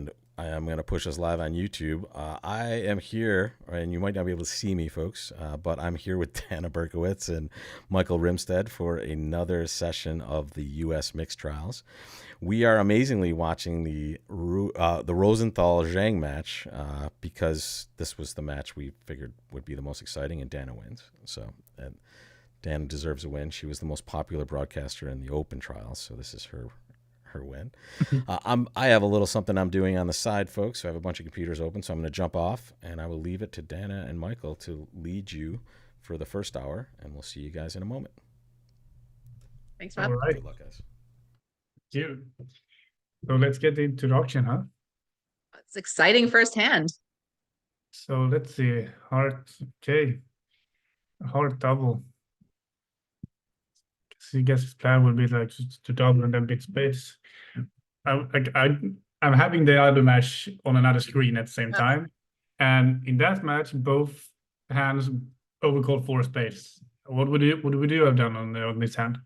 and I am going to push us live on YouTube. I am here, and you might not be able to see me, folks, but I'm here with Dana Berkowitz and Michael Rimstead for another session of the U.S. mixed trials. We are amazingly watching the Rosenthal-Zhang match because this was the match we figured would be the most exciting, and Dana wins. So, and Dana deserves a win. She was the most popular broadcaster in the Open trials, so this is her win. I have a little something I'm doing on the side, folks. So I have a bunch of computers open, so I'm going to jump off, and I will leave it to Dana and Michael to lead you for the first hour, and we'll see you guys in a moment. Thanks, Rob. All right. Good luck, guys. Thank you. So let's get into the auction, huh? It's exciting firsthand. So let's see. Heart, okay. Heart double. So I guess his plan would be like to double and then bid spades. I'm having the other match on another screen at the same time, and in that match, both hands overcalled 4 spades. What would we have done on this hand?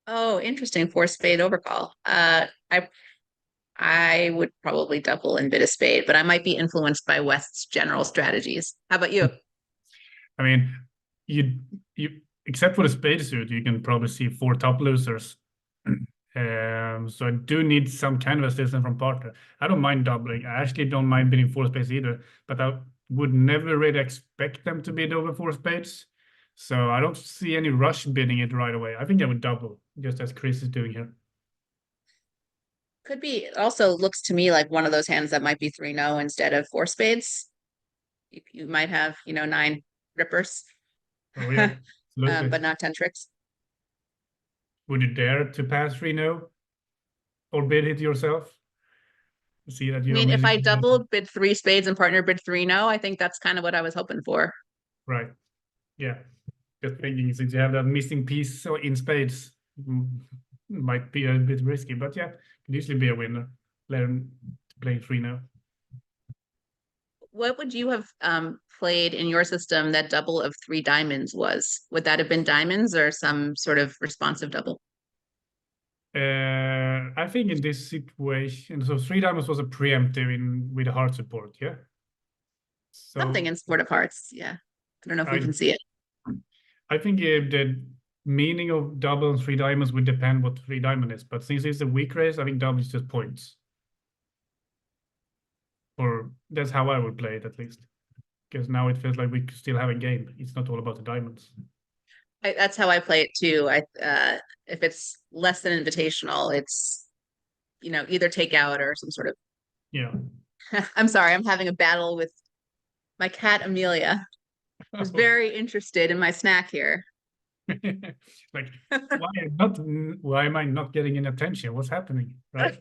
Oh, interesting. 4-spade overcall. I would probably double and bid a spade, but I might be influenced by West's general strategies. How about you? I mean, you except for the spade suit, you can probably see 4 top losers. So I do need some kind of assistance from partner. I don't mind doubling. I actually don't mind bidding 4 spades either, but I would never really expect them to bid over 4 spades. So I don't see any rush bidding it right away. I think I would double, just as Chris is doing here. Could be. It also looks to me like one of those hands that might be 3-0 instead of 4 spades. You might have, 9 rippers. Oh yeah, but not 10 tricks. Would you dare to pass 3-0 or bid it yourself? See that you. I mean, if I doubled, bid 3 spades and partner bid 3-0, I think that's kind of what I was hoping for. Right. Yeah. Just thinking, since you have that missing piece in spades, might be a bit risky, but yeah, could usually be a winner. Learn to play 3-0. What would you have played in your system that double of 3 diamonds was? Would that have been diamonds or some sort of responsive double? I think in this situation, so 3 diamonds was a preemptive with a heart support, yeah? So, something in Sport of Hearts, yeah. I don't know if we can see it. I think the meaning of double and 3 diamonds would depend what 3 diamond is, but since it's a weak race, I think double is just points. Or that's how I would play it, at least. Because now it feels like we still have a game. It's not all about the diamonds. That's how I play it too. If it's less than invitational, it's either take out or some sort of. Yeah. I'm sorry, I'm having a battle with my cat Amelia, who's very interested in my snack here. Like, why am I not getting any attention? What's happening? Right?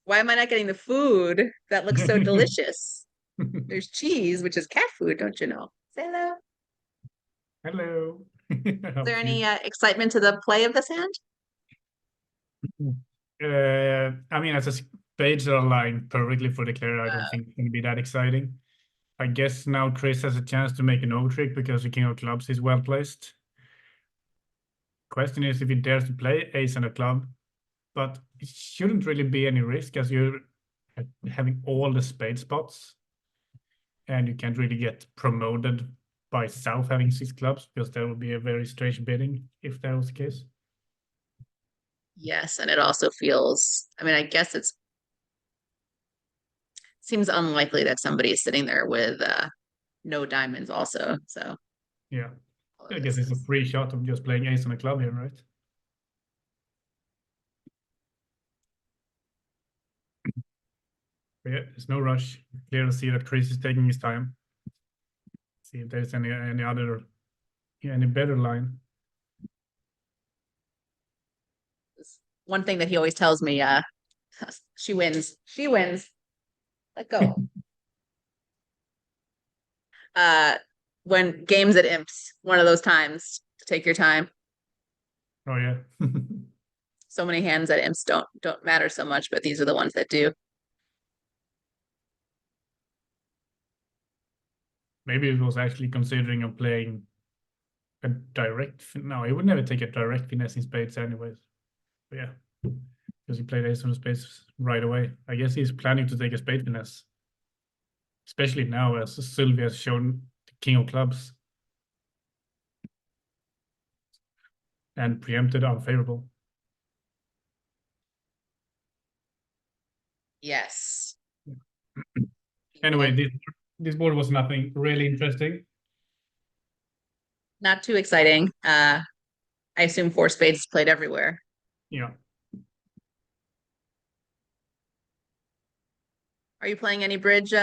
Why am I not getting the food that looks so delicious? There's cheese, which is cat food, don't you know? Say hello. Hello. Is there any excitement to the play of this hand? I mean, as a spades are aligned perfectly for the clear, I don't think it's going to be that exciting. I guess now Chris has a chance to make an overtrick because the king of clubs is well placed. Question is if he dares to play ace and a club, but it shouldn't really be any risk as you're having all the spade spots, and you can't really get promoted by South having 6 clubs, because that would be a very strange bidding if that was the case. Yes, and it also feels, I mean, I guess it seems unlikely that somebody is sitting there with no diamonds also, so. Yeah, I guess it's a free shot of just playing ace on a club here, right? But yeah, there's no rush. Clear to see that Chris is taking his time. See if there's any better line. One thing that he always tells me, she wins. She wins. Let go. When games at Imps, one of those times to take your time. Oh yeah. So many hands at Imps don't matter so much, but these are the ones that do. Maybe it was actually considering of playing a direct. No, he would never take a direct finesse in spades anyways. But yeah. because he played ace on spades right away. I guess he's planning to take a spade finesse, especially now as Sylvia has shown the king of clubs and preempted unfavorable. Yes. Anyway, this board was nothing really interesting. Not too exciting. I assume four spades is played everywhere. Yeah. Are you playing any bridge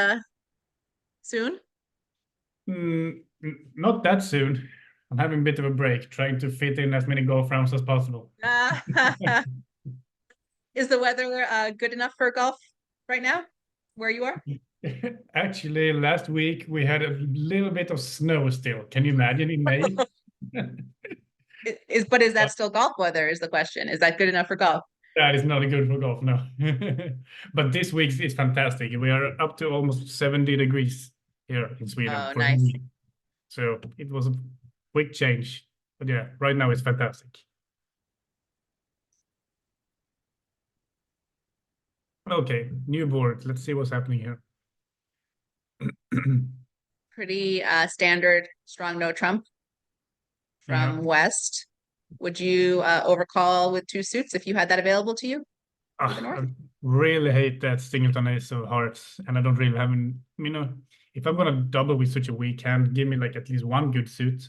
soon? Not that soon. I'm having a bit of a break, trying to fit in as many golf rounds as possible. Is the weather good enough for golf right now, where you are? Actually, last week we had a little bit of snow still. Can you imagine in May? But is that still golf weather is the question. Is that good enough for golf? That is not good for golf, no. But this week is fantastic. We are up to almost 70 degrees here in Sweden. Oh, for nice. me. So it was a quick change. But yeah, right now it's fantastic. Okay, new board. Let's see what's happening here. Pretty standard strong no trump from Yeah. West. Would you overcall with two suits if you had that available to you? I really hate that singleton ace of hearts, and I don't really have if I'm gonna double with such a weak hand, give me like at least one good suit.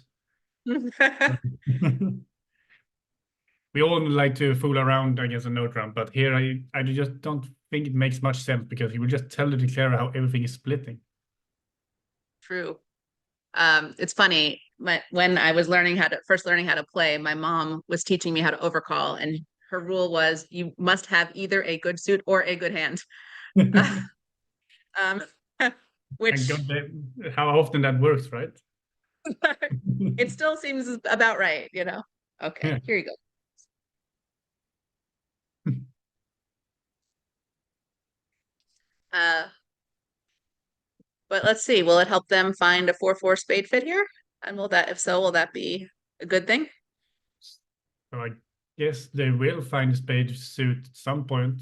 We all like to fool around against a no trump, but here I just don't think it makes much sense because he will just tell the declarer how everything is splitting. True. It's funny. When I was first learning how to play, my mom was teaching me how to overcall, and her rule was you must have either a good suit or a good hand. Which how often that works, right? it still seems about right, you know. Okay, Yeah. here you go. But let's see, will it help them find a 4-4 spade fit here? And if so, will that be a good thing? So I guess they will find a spade suit at some point,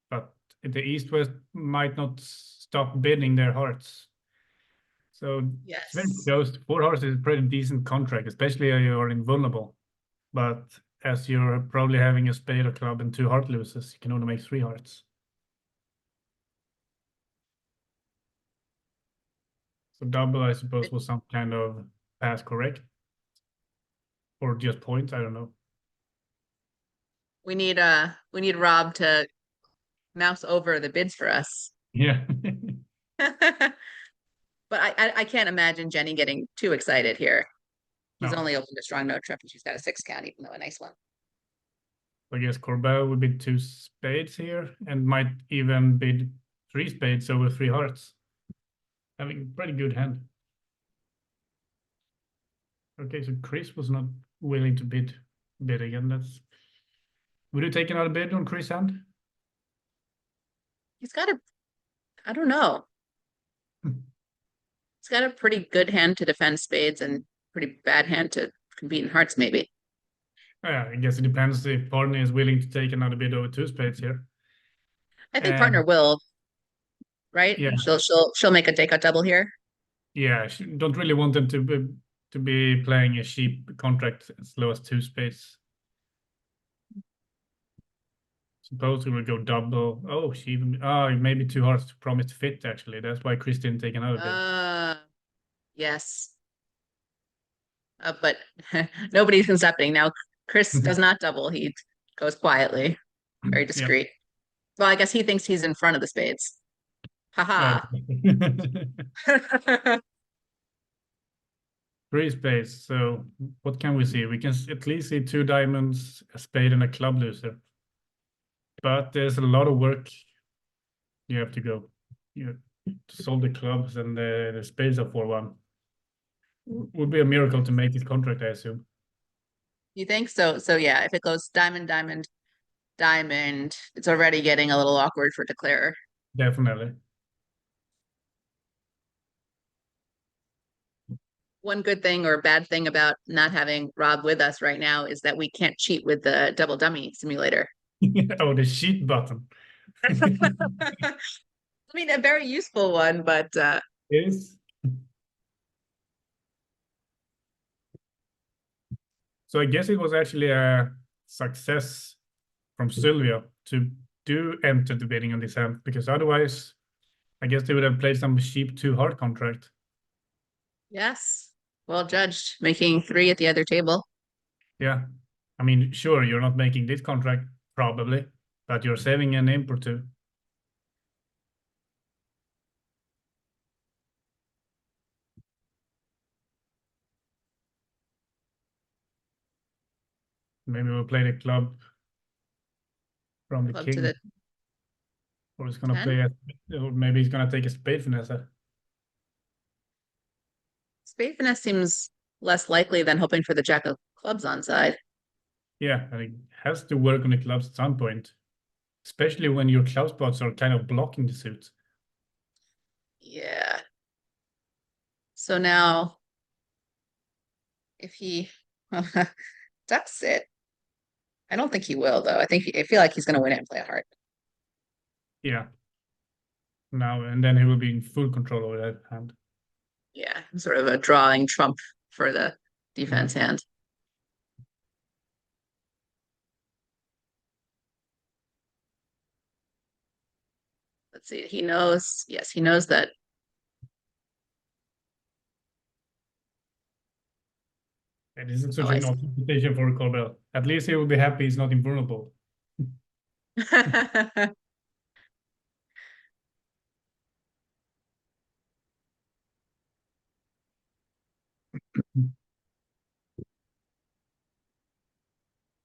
but the East-West might not stop bidding their hearts. So yes, it's very close. 4 hearts is a pretty decent contract, especially if you're invulnerable. But as you're probably having a spade or club and 2 heart loses, you can only make 3 hearts. So double, I suppose, was some kind of pass correct, or just points. I don't know. We need Rob to mouse over the bids for us. Yeah. But I can't imagine Jenny getting too excited here. He's No. only opened a strong no trip and she's got a 6 count, even though a nice one. I guess Corbell would be 2 spades here and might even bid 3 spades over 3 hearts. Having a pretty good hand. Okay, so Chris was not willing to bid again. Would you take another bid on Chris' hand? He's got I don't know. He's got a pretty good hand to defend spades and pretty bad hand to compete in hearts, maybe. Yeah, I guess it depends if partner is willing to take another bid over 2 spades here. I think partner will, right? Yeah. She'll make a takeout double here. Yeah, don't really want them to be playing a cheap contract as low as 2 spades. Suppose we will go double. Oh, maybe 2 hearts to promise to fit, actually. That's why Chris didn't take another bid. Yes. But nobody's accepting. Now, Chris does not double. He goes quietly, very discreet. Yep. Well, I guess he thinks he's in front of the spades. Haha. 3 spades. So what can we see? We can at least see 2 diamonds, a spade, and a club loser. But there's a lot of work you have to go. You have to solve the clubs, and the spades are 4-1. Would be a miracle to make this contract, I assume. You think so? So yeah, if it goes diamond, diamond, diamond, it's already getting a little awkward for declarer. Definitely. One good thing or bad thing about not having Rob with us right now is that we can't cheat with the double dummy simulator. Oh, the sheet button. I mean, a very useful one, but Yes. So I guess it was actually a success from Sylvia to do enter the bidding on this hand, because otherwise, I guess they would have played some cheap too hard contract. yes, well judged, making 3 at the other table. Yeah. I mean, sure, you're not making this contract, probably, but you're saving an imp or two. Maybe we'll play the club from the Club to king, the or he's gonna 10. play or maybe he's gonna take a spade finesse. Spade finesse seems less likely than hoping for the jack of clubs on side. Yeah, and he has to work on the clubs at some point, especially when your club spots are kind of blocking the suit. Yeah. So now, if he ducks it, I don't think he will, though. I feel like he's going to win it and play a heart. Yeah. Now and then he will be in full control over that hand. Yeah, sort of a drawing trump for the defense hand. Let's see. He knows. Yes, he knows that. And this is such Oh, I an see. awesome position for Corbell. At least he will be happy he's not invulnerable.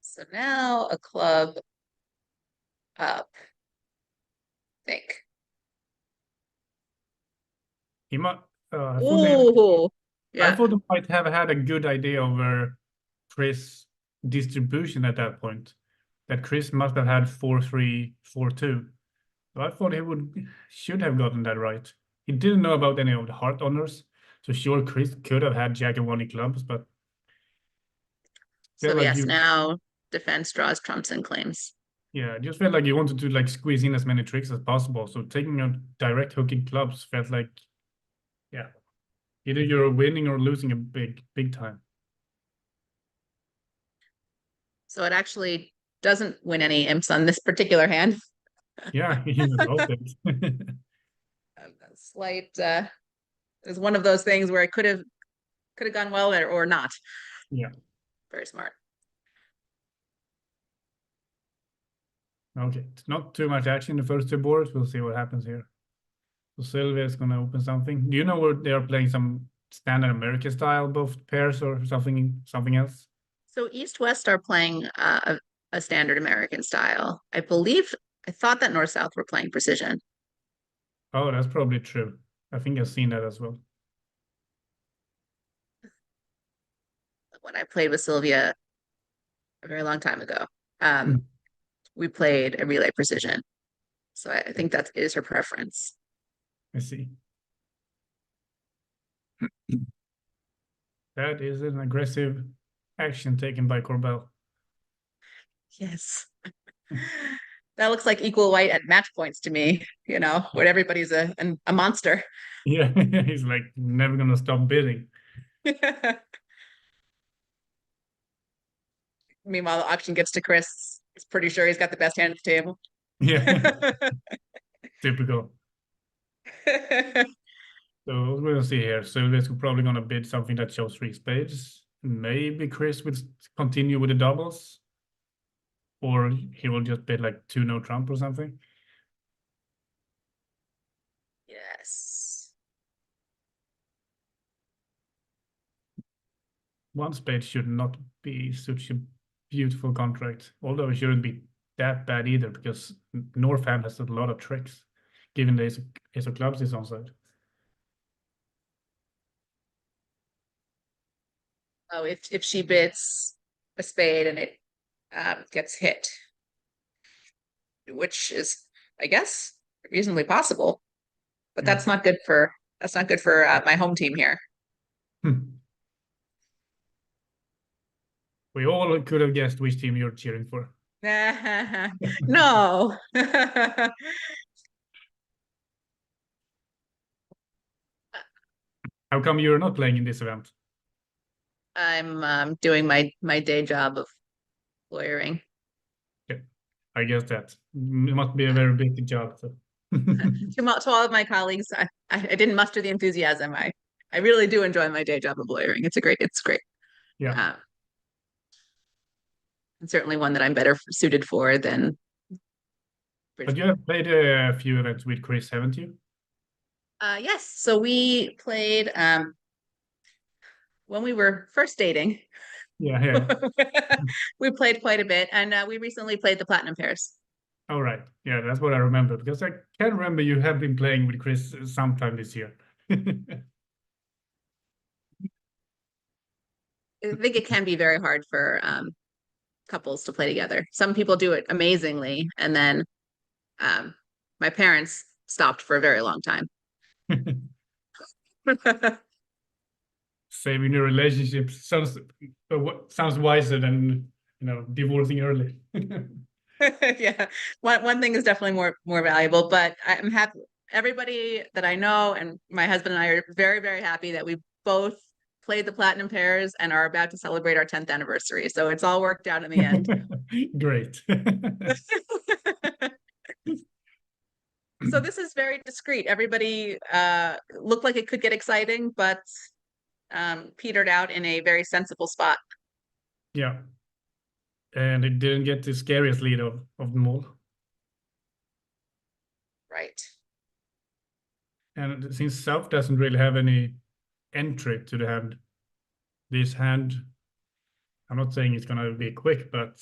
So now a club up. Think. He might. I Ooh, yeah. thought he might have had a good idea over Chris' distribution at that point. That Chris must have had 4-3, 4-2. So I thought he should have gotten that right. He didn't know about any of the heart honors. So sure, Chris could have had Jack and one in clubs, but So felt like yes, you, now defense draws trumps and claims. yeah, I just felt like you wanted to like squeeze in as many tricks as possible. So taking a direct hook in clubs felt like, yeah, either you're winning or losing a big time. So it actually doesn't win any imps on this particular hand. Yeah, even lost it. A slight is one of those things where it could have gone well or not. Yeah. Very smart. Okay, it's not too much action in the first two boards. We'll see what happens here. So Sylvia is going to open something. Do you know where they are playing some standard American style, both pairs, or something else? So East West are playing a standard American style. I thought that North South were playing precision. Oh, that's probably true. I think I've seen that as well. When I played with Sylvia a very long time ago, we played a relay precision. So I think that is her preference. I see. That is an aggressive action taken by Corbell. Yes. That looks like equal white at match points to me, when everybody's a monster. Yeah, he's like never gonna stop bidding. Meanwhile, the auction gets to Chris. He's pretty sure he's got the best hand at the table. Yeah, typical. So we'll see here. Sylvia's probably gonna bid something that shows 3 spades. Maybe Chris will continue with the doubles, or he will just bid like 2 no trump or something. Yes. 1 spade should not be such a beautiful contract, although it shouldn't be that bad either, because Northam has a lot of tricks, given the ace of clubs is on side. Oh, if she bids a spade and it gets hit, which is, I guess, reasonably possible, but Yeah. that's not good for my home team here. We all could have guessed which team you're cheering for. No. How come you're not playing in this event? I'm doing my day job of lawyering. Yeah, I guess that it must be a very big job. So. To all of my colleagues, I didn't muster the enthusiasm. I really do enjoy my day job of lawyering. It's great. Yeah, Uh, and certainly one that I'm better suited for than but you have played a few events with Chris, haven't you? Yes. So we played when we were first dating. Yeah, yeah. We played quite a bit, and we recently played the Platinum Pairs. All right. Yeah, that's what I remember because I can remember you have been playing with Chris sometime this year. I think it can be very hard for couples to play together. Some people do it amazingly, and then my parents stopped for a very long time. Saving your relationships sounds wiser than divorcing early. Yeah, one thing is definitely more valuable, but I'm happy. Everybody that I know and my husband and I are very, very happy that we both played the Platinum Pairs and are about to celebrate our 10th anniversary. So it's all worked out in the end. Great. So this is very discreet. Everybody looked like it could get exciting, but petered out in a very sensible spot. Yeah. And it didn't get the scariest lead of them all. Right. And since South doesn't really have any entry to the hand, this hand, I'm not saying it's going to be quick, but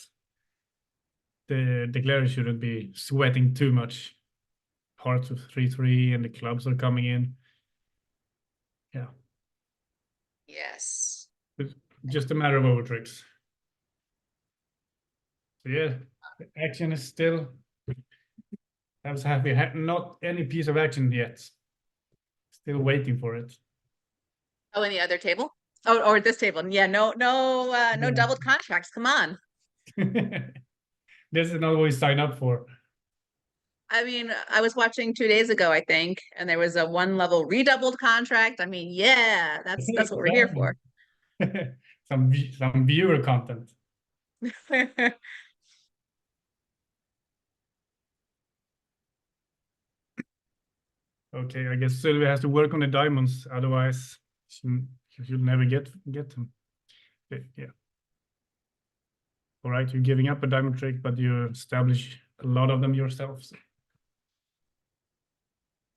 the declarer shouldn't be sweating too much. Hearts of 3-3 and the clubs are coming in. Yeah. Yes. It's just a matter of overtricks. So yeah, the action is still. I was happy. Not any piece of action yet. Still waiting for it. Oh, in the other table? Oh, or this table? Yeah, no Yeah. doubled contracts. Come on. This is not what we sign up for. I mean, I was watching 2 days ago, I think, and there was a 1-level redoubled contract. I mean, yeah, that's what we're here for. some viewer content. Okay, I guess Sylvia has to work on the diamonds, otherwise she'll never get them. Yeah. All right, you're giving up a diamond trick, but you establish a lot of them yourself. So.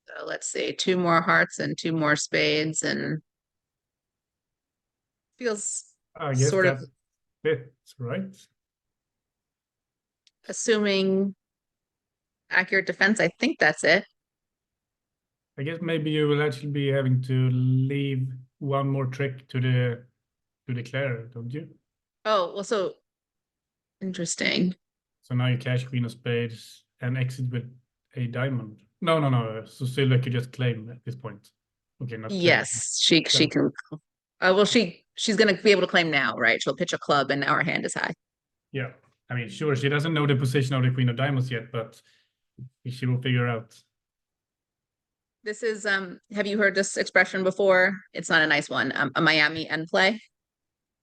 So let's see, 2 more hearts and 2 more spades, and feels I guess sort that's of it, right? assuming accurate defense. I think that's it. I guess maybe you will actually be having to leave one more trick to the declarer, don't you? Oh, well, so interesting. So now you cash queen of spades and exit with a diamond. No. So Sylvia could just claim at this point. Okay, not claim. Yes, she can. Well, she's gonna be able to claim now, right? She'll pitch a club, and now her hand is high. Yeah, I mean, sure, she doesn't know the position of the queen of diamonds yet, but she will figure out. This is have you heard this expression before? It's not a nice one. A Miami end play.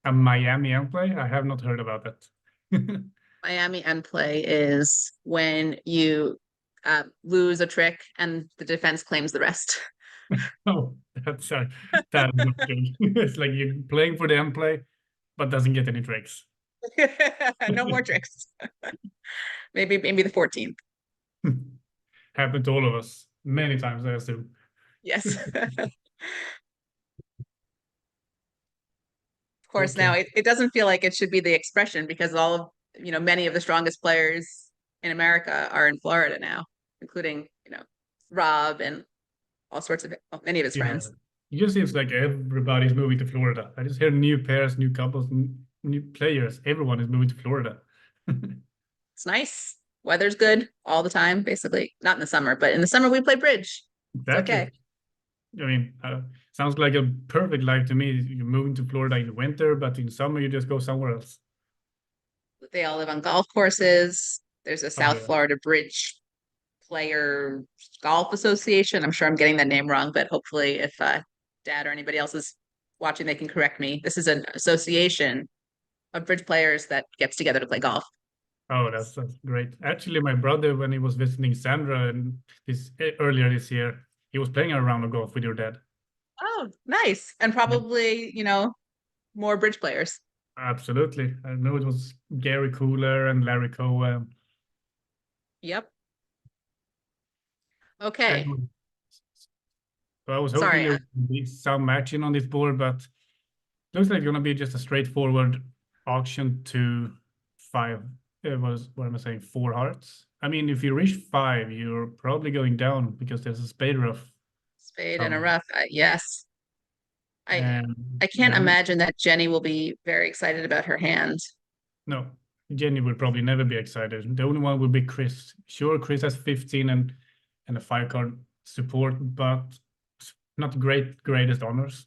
A Miami end play? I have not heard about that. Miami end play is when you lose a trick and the defense claims the rest. Oh, that's not good. It's like you're playing for the end play, but doesn't get any tricks. No more tricks. maybe the 14th. Happened to all of us many times, I assume. Yes. Of course, Okay. now it doesn't feel like it should be the expression, because all of many of the strongest players in America are in Florida now, including Rob and all sorts of many of his friends. It just seems like everybody's moving to Florida. I just hear new pairs, new couples, new players. Everyone is moving to Florida. It's nice. Weather's good all the time, basically. Not in the summer, but in the summer we play bridge. Exactly. Okay. I mean, sounds like a perfect life to me. You're moving to Florida in the winter, but in summer you just go somewhere else. they all live on golf courses. There's a Oh, South yeah. Florida Bridge Player Golf Association. I'm sure I'm getting that name wrong, but hopefully if Dad or anybody else is watching, they can correct me. This is an association of bridge players that gets together to play golf. Oh, that's great. Actually, my brother, when he was visiting Sandra and earlier this year, he was playing a round of golf with your dad. Oh, nice. And probably, more bridge players. Absolutely. I know it was Gary Cooler and Larry Cohen. Yep. Okay. And so I was hoping Sorry. there would be some action on this board, but looks like it's gonna be just a straightforward auction to 5. What am I saying? 4 hearts. I mean, if you reach 5, you're probably going down because there's a spade rough. Spade and a rough. Yes. I And I can't then imagine that Jenny will be very excited about her hand. no, Jenny will probably never be excited. The only one will be Chris. Sure, Chris has 15 and a 5 card support, but not greatest honors.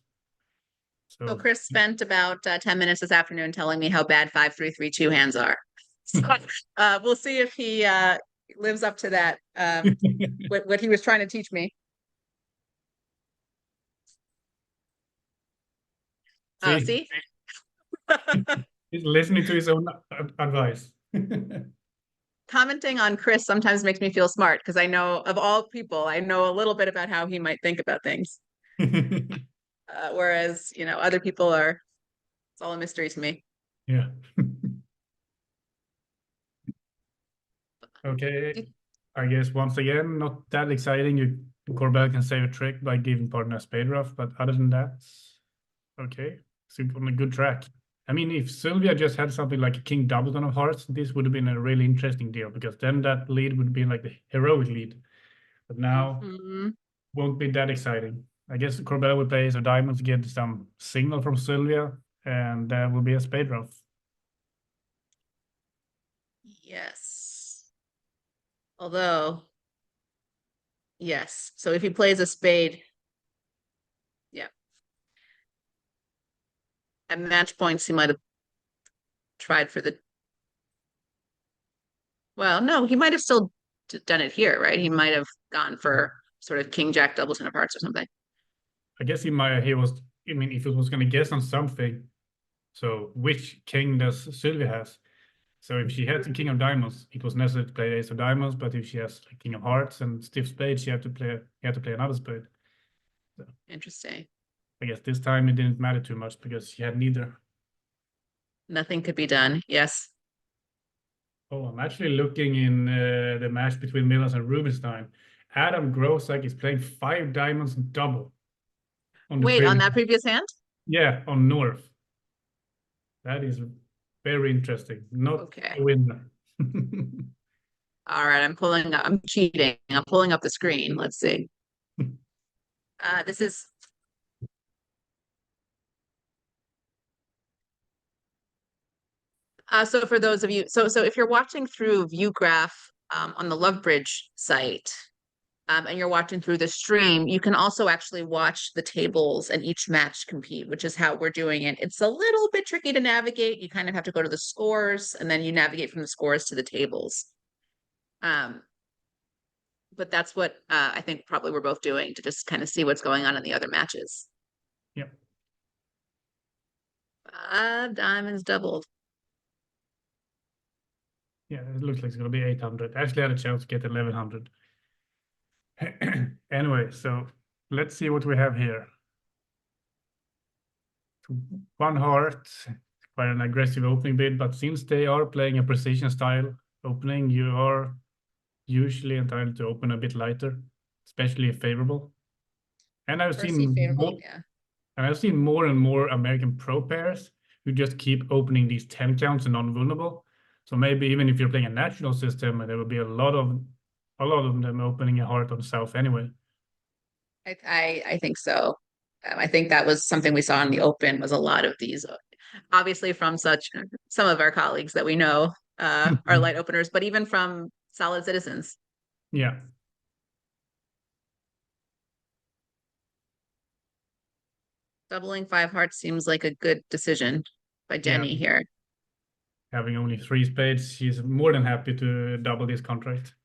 So So Chris spent about 10 minutes this afternoon telling me how bad 5-3-3-2 hands are. So we'll see if he lives up to that, what he was trying to teach me. Oh, see, see? he's listening to his own advice. Commenting on Chris sometimes makes me feel smart because I know, of all people, I know a little bit about how he might think about things. Whereas, other people it's all a mystery to me. Yeah. Okay. I guess once again, not that exciting. Corbell can save a trick by giving partner a spade rough, but other than that, okay. So on a good track. I mean, if Sylvia just had something like a king doubleton of hearts, this would have been a really interesting deal because then that lead would be like the heroic lead. But now won't be that exciting. I guess Corbell would play ace of diamonds to get some signal from Sylvia, and there will be a spade rough. Yes. Although, yes. So if he plays a spade, yeah. At match points, he might have tried for well, no, he might have still done it here, right? He might have gone for sort of king jack doubleton of hearts or something. I guess I mean, if it was going to guess on something, so which king does Sylvia has? So if she had the king of diamonds, it was necessary to play ace of diamonds, but if she has like king of hearts and stiff spade, she had to play another spade. So Interesting. I guess this time it didn't matter too much because she had neither. Nothing could be done. Yes. Oh, I'm actually looking in the match between Milans and Rubinstein. Adam Grosek is playing 5 diamonds double. Wait, on that previous hand? Yeah, on North. That is very interesting. Not Okay. a winner. All right, I'm cheating. I'm pulling up the screen. Let's see. This is so for those of you, so if you're watching through ViewGraph on the Lovebridge site, and you're watching through the stream, you can also actually watch the tables and each match compete, which is how we're doing it. It's a little bit tricky to navigate. You kind of have to go to the scores and then you navigate from the scores to the tables. But that's what I think probably we're both doing to just kind of see what's going on in the other matches. Yep. 5 diamonds doubled. Yeah, it looks like it's going to be 800. Actually, had a chance to get 1100. Anyway, so let's see what we have here. 1 heart, quite an aggressive opening bid, but since they are playing a precision style opening, you are usually entitled to open a bit lighter, especially if favorable. And I've seen more and more American pro pairs who just keep opening these 10 counts and non-vulnerable. So maybe even if you're playing a national system, there will be a lot of them opening a heart on South anyway. I think so. I think that was something we saw in the Open was a lot of these, obviously from some of our colleagues that we know are light openers, but even from solid citizens. Yeah. Doubling 5 hearts seems like a good decision by Jenny here. having only 3 spades, she's more than happy to double this contract.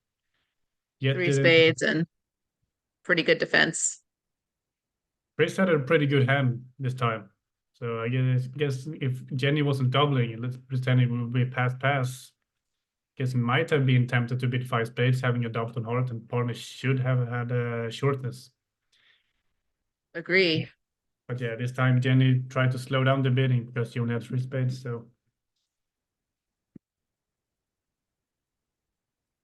Yet 3 spades and pretty good defense. Chris had a pretty good hand this time. So I guess if Jenny wasn't doubling it, let's pretend it would be pass. Guess he might have been tempted to bid 5 spades, having a doubled heart, and partner should have had a shortness. Agree. But yeah, this time Jenny tried to slow down the bidding because she only had 3 spades. So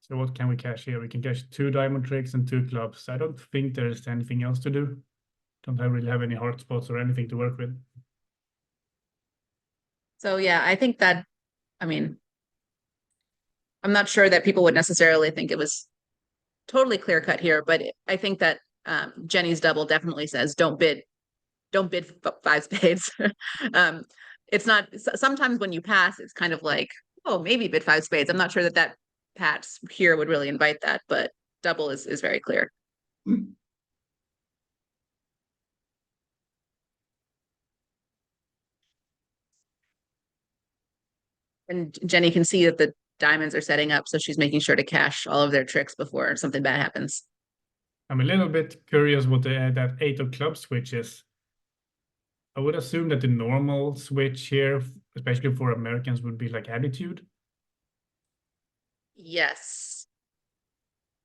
what can we cash here? We can cash 2 diamond tricks and 2 clubs. I don't think there's anything else to do. Don't really have any heart spots or anything to work with. So yeah, I think that, I mean, I'm not sure that people would necessarily think it was totally clear cut here, but I think that Jenny's double definitely says don't bid 5 spades. It's not, sometimes when you pass, it's kind of like, oh, maybe bid 5 spades. I'm not sure that pass here would really invite that, but double is very clear. And Jenny can see that the diamonds are setting up, so she's making sure to cash all of their tricks before something bad happens. I'm a little bit curious what that 8 of clubs switch is. I would assume that the normal switch here, especially for Americans, would be like attitude. Yes.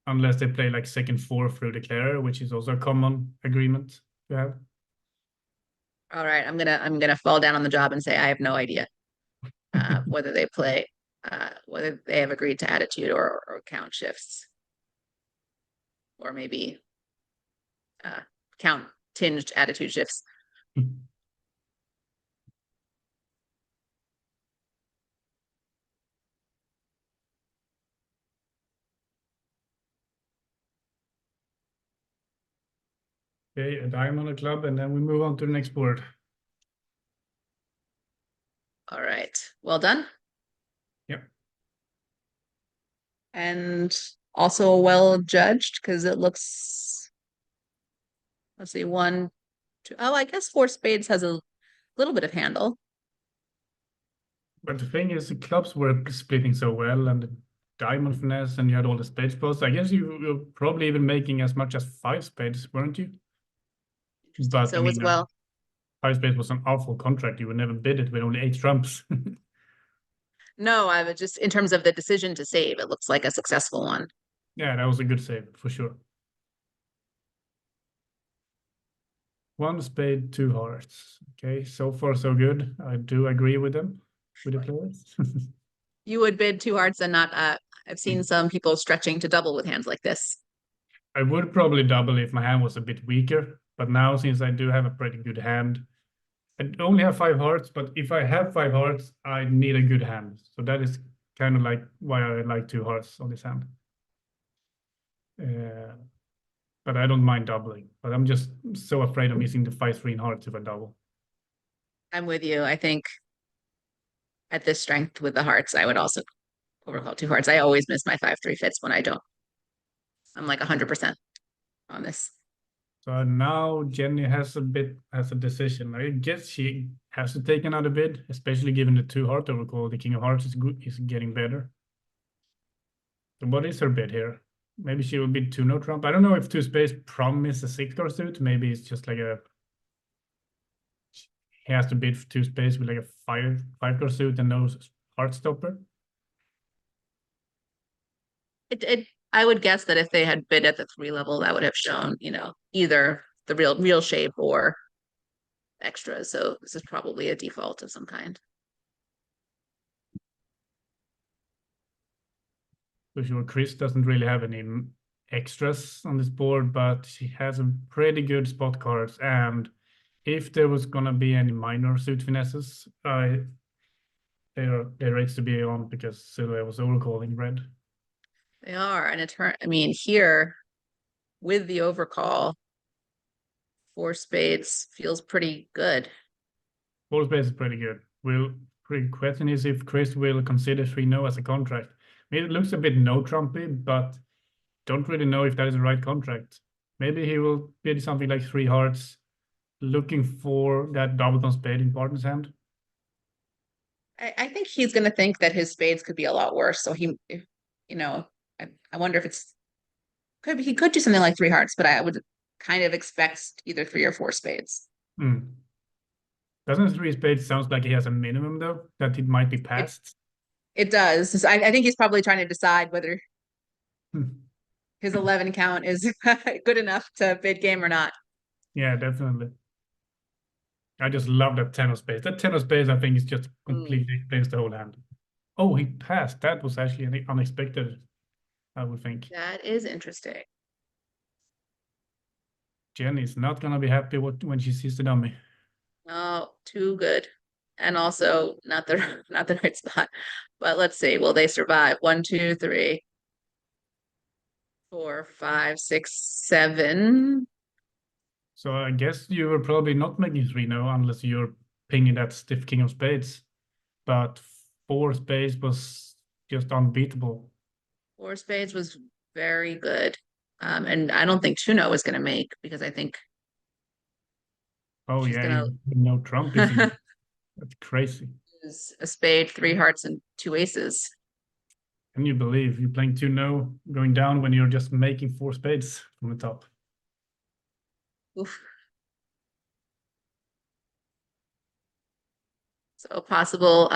Unless they play like second 4 through declare, which is also a common agreement to have. All right, I'm gonna fall down on the job and say I have no idea whether they play whether they have agreed to attitude or count shifts, or maybe count tinged attitude shifts. Okay, a diamond, a club, and then we move on to the next board. All right, well done. Yep. And also well judged, because it looks, let's see, 1, 2, oh, I guess 4 spades has a little bit of handle. But the thing is, the clubs were splitting so well, and the diamond finesse, and you had all the spade spots. I guess you were probably even making as much as 5 spades, weren't you? But So as well. 5 spades was an awful contract. You would never bid it with only 8 trumps. No, I would just, in terms of the decision to save, it looks like a successful one. Yeah, that was a good save for sure. 1 spade, 2 hearts. Okay, so far so good. I do agree with them, with the players. You would bid 2 hearts and not, I've seen some people stretching to double with hands like this. I would probably double if my hand was a bit weaker, but now since I do have a pretty good hand, I only have 5 hearts, but if I have 5 hearts, I need a good hand. So that is kind of like why I like 2 hearts on this hand. But I don't mind doubling, but I'm just so afraid of missing the 5-3 in hearts if I double. I'm with you. I think at this strength with the hearts, I would also overcall 2 hearts. I always miss my 5-3 fits when I don't. I'm like 100% on this. So now Jenny has a decision. I guess she has to take another bid, especially given the 2 heart overcall. The king of hearts is getting better. So what is her bid here? Maybe she will bid 2 no trump. I don't know if 2 spades promise a 6-card suit. Maybe it's just like he has to bid 2 spades with like a 5-card suit and no heart stopper. I would guess that if they had bid at the 3 level, that would have shown, either the real shape or extras. So this is probably a default of some kind. For sure, Chris doesn't really have any extras on this board, but she has a pretty good spot cards. And if there was gonna be any minor suit finesses, they're rates to be on because Silhouette was overcalling red. They are, and here with the overcall, 4 spades feels pretty good. 4 spades is pretty good. The question is if Chris will consider 3 no as a contract. I mean, it looks a bit no trumpy, but don't really know if that is the right contract. Maybe he will bid something like 3 hearts, looking for that double on spade in partner's hand. I think he's going to think that his spades could be a lot worse. So I wonder if he could do something like three hearts, but I would kind of expect either three or four spades. Hmm. Doesn't three spades sounds like he has a minimum though, that it might be It, passed? it does. I think he's probably trying to decide whether Hmm. his 11 count is good enough to bid game or not. Yeah, definitely. I just love that 10 of spades. That 10 of spades, I think, is just completely explains the whole hand. Oh, he passed. That was actually unexpected, I would think. That is interesting. Jenny's not gonna be happy when she sees the dummy. Oh, too good. And also not the not the right spot. But let's see. Will they survive? 1, 2, 3, 4, 5, 6, 7. So I guess you were probably not making three now, unless you're pinging that stiff king of spades. But four spades was just unbeatable. 4 spades was very good. And I don't think Chuno is going to make because I think Oh she's yeah, going no Trump is in. to That's crazy. use a spade, 3 hearts, and 2 aces. Can you believe you're playing 2-0 going down when you're just making 4 spades from the top? Oof. So possible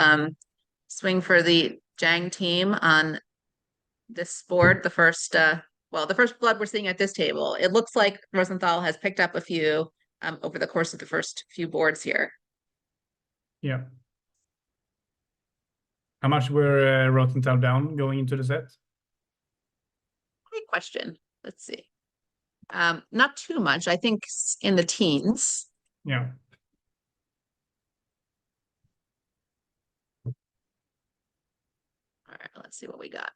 swing for the Jang team on this board. The first blood we're seeing at this table. It looks like Rosenthal has picked up a few over the course of the first few boards here. Yeah. How much were Rosenthal down going into the set? Great question. Let's see. Not too much. I think in the teens. Yeah. All right, let's see what we got.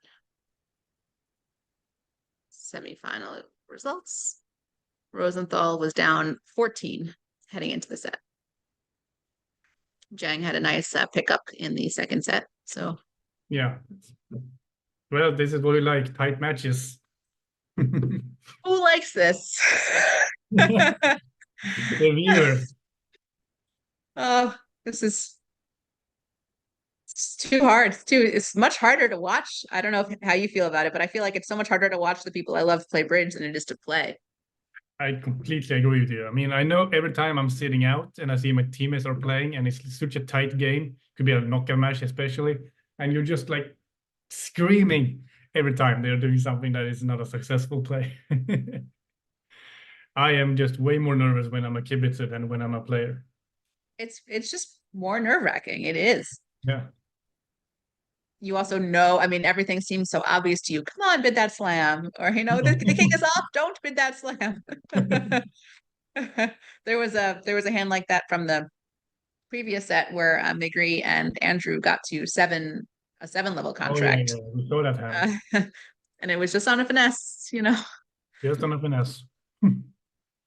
Semifinal results. Rosenthal was down 14 heading into the set. Jang had a nice pickup in the second set. So Yeah. Well, this is what we like, tight matches. who likes this? The viewers. Oh, this is it's too hard. It's much harder to watch. I don't know how you feel about it, but I feel like it's so much harder to watch the people I love play bridge than it is to play. I completely agree with you. I mean, I know every time I'm sitting out and I see my teammates are playing and it's such a tight game, could be a knockout match especially, and you're just like screaming every time they're doing something that is not a successful play. I am just way more nervous when I'm a kibitzer than when I'm a player. It's just more nerve-wracking. It is. Yeah. You also know, I mean, everything seems so obvious to you. Come on, bid that slam. Or, the king is off, don't bid that slam. There was a hand like that from the previous set where Migri and Andrew got to a 7-level contract. Oh, yeah, we saw that hand. And it was just on a finesse, Just on a finesse.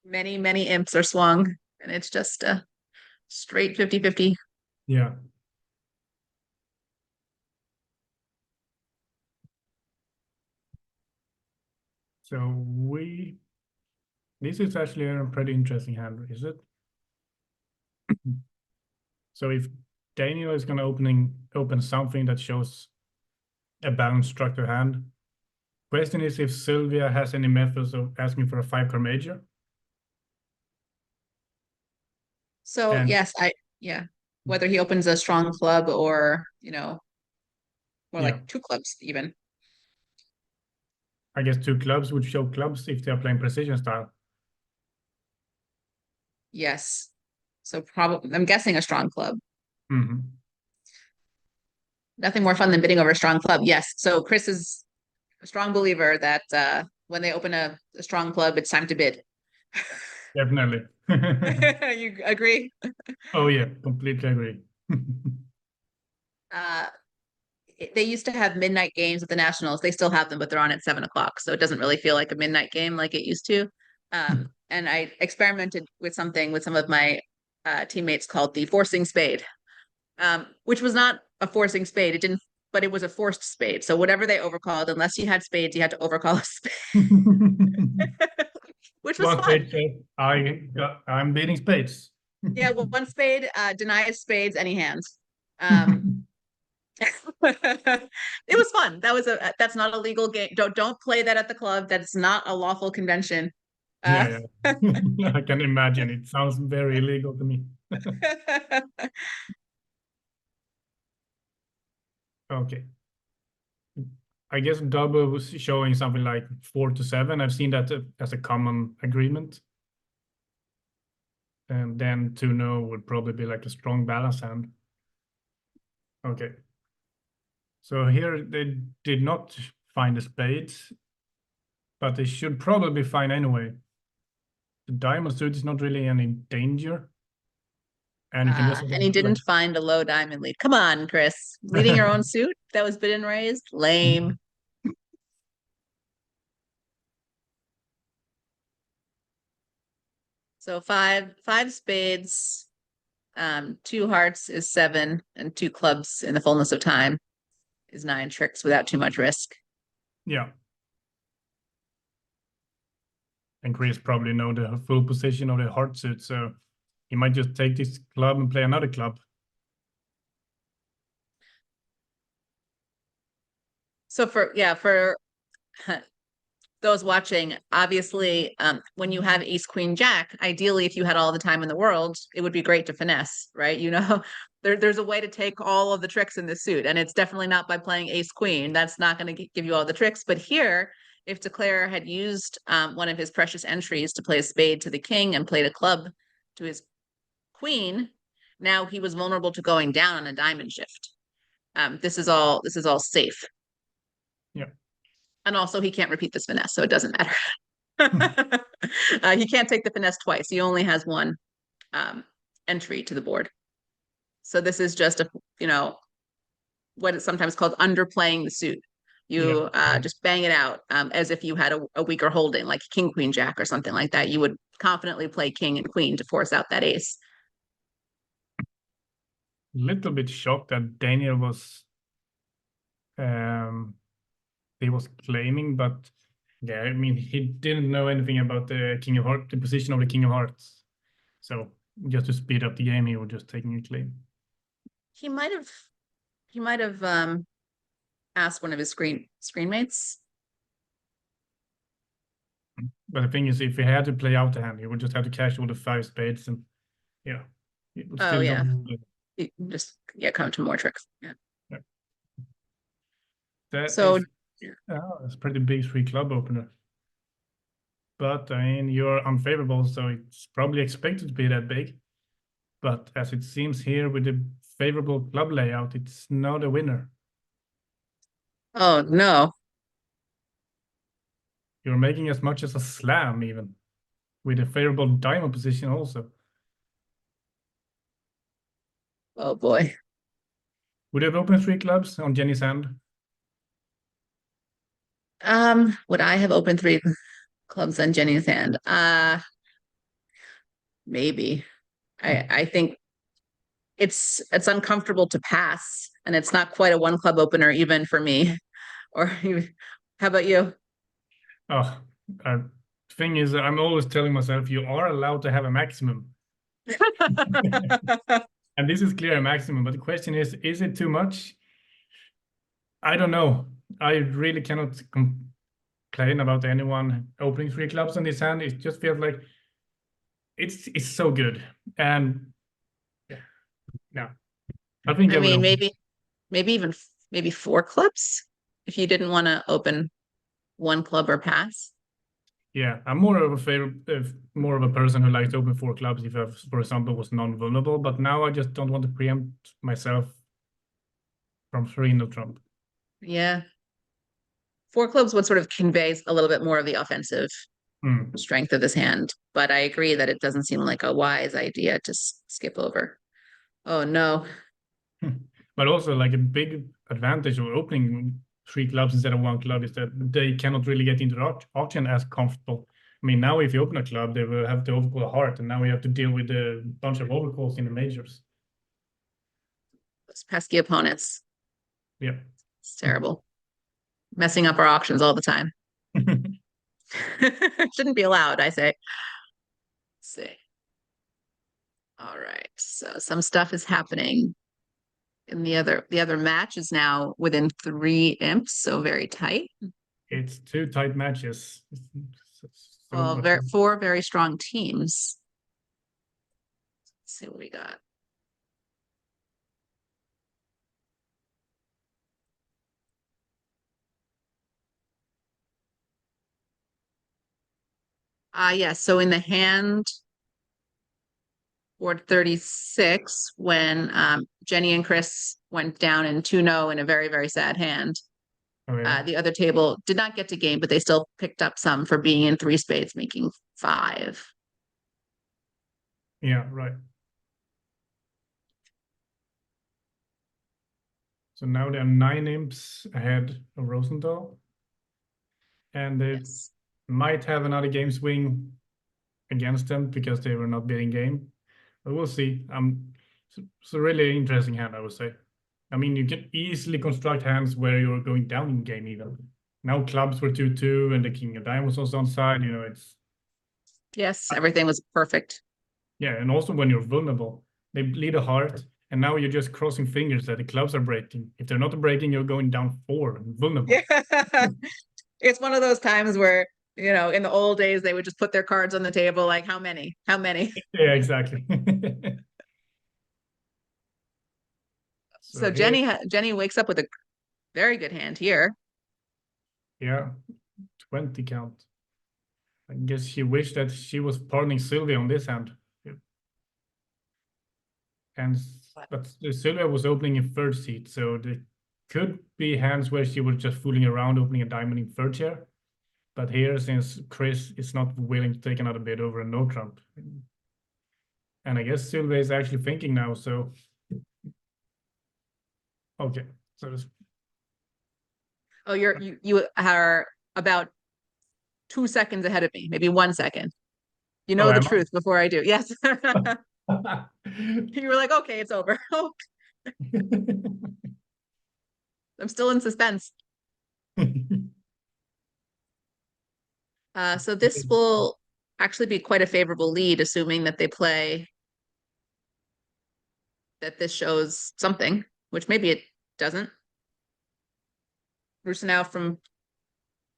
Many, many imps are swung, and it's just a straight 50-50. Yeah. So this is actually a pretty interesting hand, is it? So if Daniel is going to open something that shows a balanced structure hand, question is if Sylvia has any methods of asking for a 5-card major. So And- yes, whether he opens a strong club or like 2 clubs even. I guess 2 clubs would show clubs if they are playing precision style. Yes. So probably, I'm guessing a strong club. Mm-hmm. Nothing more fun than bidding over a strong club. Yes. So Chris is a strong believer that when they open a strong club, it's time to bid. Definitely. You agree? Oh yeah, completely agree. They used to have midnight games at the Nationals. They still have them, but they're on at 7 o'clock. So it doesn't really feel like a midnight game like it used to. And I experimented with something with some of my teammates called the forcing spade, which was not a forcing spade. It didn't, but it was a forced spade. So whatever they overcalled, unless you had spades, you had to overcall a spade, which was One fun. spade said, I'm beating spades. Yeah, well, one spade denies spades any hands. It was fun. That's not a legal game. Don't play that at the club. That's not a lawful convention. Yeah, yeah. I can imagine. It sounds very illegal to me. Okay. I guess double was showing something like 4 to 7. I've seen that as a common agreement. And then 2-0 would probably be like a strong balance hand. Okay. So here they did not find the spades, but they should probably find anyway. The diamond suit is not really any danger. And you can just And he didn't find a low diamond lead. Come on, Chris. Leading your own suit that was bid and raised? Lame. So five spades, 2 hearts is 7, and 2 clubs in the fullness of time is 9 tricks without too much risk. Yeah. And Chris probably know the full position of the heart suit, so he might just take this club and play another club. So for those watching, obviously, when you have ace, queen, jack, ideally, if you had all the time in the world, it would be great to finesse, right? You know, there's a way to take all of the tricks in the suit, and it's definitely not by playing ace, queen. That's not going to give you all the tricks. But here, if Declare had used one of his precious entries to play a spade to the king and played a club to his queen, now he was vulnerable to going down on a diamond shift. This is all safe. Yeah. And also, he can't repeat this finesse, so it doesn't matter. He can't take the finesse twice. He only has one entry to the board. So this is just what is sometimes called underplaying the suit. You just bang it out as if you had a weaker holding, like king, queen, jack, or something like that. You would confidently play king and queen to force out that ace. Little bit shocked that Daniel was he was claiming, but yeah, I mean, he didn't know anything about the King of Hearts, the position of the King of Hearts. So just to speed up the game, he was just taking a claim. He might have asked one of his screenmates. But the thing is, if he had to play out the hand, he would just have to cash all the 5 spades, and yeah, it would still just come to more tricks. Yeah. That's a pretty big 3 club opener. But I mean, you're unfavorable, so it's probably expected to be that big. But as it seems here with the favorable club layout, it's not a winner. Oh no. You're making as much as a slam even, with a favorable diamond position also. Oh boy. Would you have opened 3 clubs on Jenny's hand? Would I have opened 3 clubs on Jenny's hand? Maybe. I think it's uncomfortable to pass, and it's not quite a 1 club opener even for me. Or how about you? Oh, thing is, I'm always telling myself you are allowed to have a maximum. And this is clear a maximum, but the question is it too much? I don't know. I really cannot complain about anyone opening 3 clubs on this hand. It just feels like it's so good. And yeah, no. I think I mean, maybe 4 clubs if you didn't want to open 1 club or pass. Yeah, I'm more of a person who likes to open 4 clubs if I, for example, was non-vulnerable. But now I just don't want to preempt myself from 3 no trump. Yeah. 4 clubs would sort of conveys a little bit more of the offensive strength of this hand. But I agree that it doesn't seem like a wise idea to skip over. Oh no. But also, like, a big advantage of opening 3 clubs instead of 1 club is that they cannot really get into the auction as comfortable. I mean, now if you open a club, they will have to overcall a heart, and now we have to deal with a bunch of overcalls in the majors. Those pesky opponents. Yeah. It's terrible. Messing up our auctions all the time. Shouldn't be allowed, I say. Let's see. All right. So some stuff is happening. And the other match is now within 3 imps, so very tight. It's 2 tight matches. Well, So 4 very strong teams. Let's see what we got. Yes. So in the hand, board 36, when Jenny and Chris went down in 2-0 in a very, very sad hand. oh, yeah. The other table did not get to game, but they still picked up some for being in 3 spades, making 5. Yeah, right. So now they're 9 imps ahead of Rosenthal. And they Yes. might have another game swing against them because they were not beating game. But we'll see. It's a really interesting hand, I would say. I mean, you can easily construct hands where you're going down in game even. Now clubs were 2-2 and the king of diamonds was on side, you know, it's... Yes, everything was perfect. Yeah, and also when you're vulnerable, they lead a heart, and now you're just crossing fingers that the clubs are breaking. If they're not breaking, you're going down 4 and vulnerable. Yeah. It's one of those times where, you know, in the old days, they would just put their cards on the table, like, how many? How many? Yeah, exactly. So here, Jenny wakes up with a very good hand here. yeah, 20 count. I guess she wished that she was pardoning Sylvia on this hand. And but Sylvia was opening in 3rd seat, so there could be hands where she was just fooling around opening a diamond in 3rd chair. But here, since Chris is not willing to take another bid over a no trump, and I guess Sylvia is actually thinking now, so okay. So Oh, you are about 2 seconds ahead of me, maybe 1 second. You know the am truth before I do. Yes. I? You were like, okay, it's over. I'm still in suspense. So this will actually be quite a favorable lead, assuming that they play that this shows something, which maybe it doesn't. Bruce now from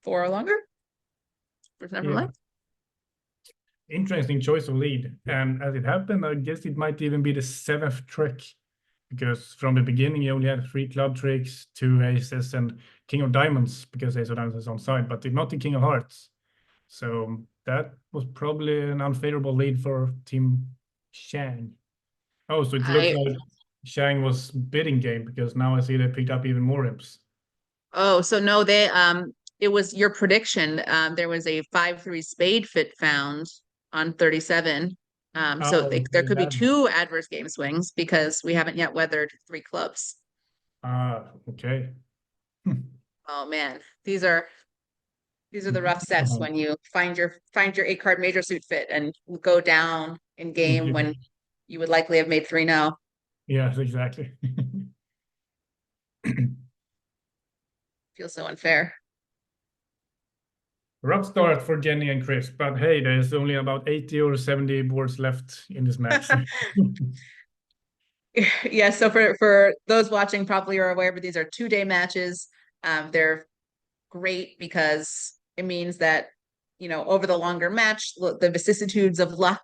4 or longer. Bruce now from Yeah. life. Interesting choice of lead. And as it happened, I guess it might even be the 7th trick. Because from the beginning, you only had 3 club tricks, 2 aces, and king of diamonds, because ace of diamonds is on side, but not the king of hearts. So that was probably an unfavorable lead for Team Shang. Oh, so it looks like Shang was bidding game, because now I see they picked up even more imps. Oh, so no, it was your prediction. There was a 5-3 spade fit found on 37. So there could be 2 adverse game swings because we haven't yet weathered 3 clubs. Okay. Oh man, these are the rough sets when you find your 8-card major suit fit and go down in game when you would likely have made 3-0. Yes, exactly. Feels so unfair. Rough start for Jenny and Chris, but hey, there's only about 80 or 70 boards left in this match. Yeah, so for those watching, probably are aware, but these are 2-day matches. They're great because it means that, you know, over the longer match, the vicissitudes of luck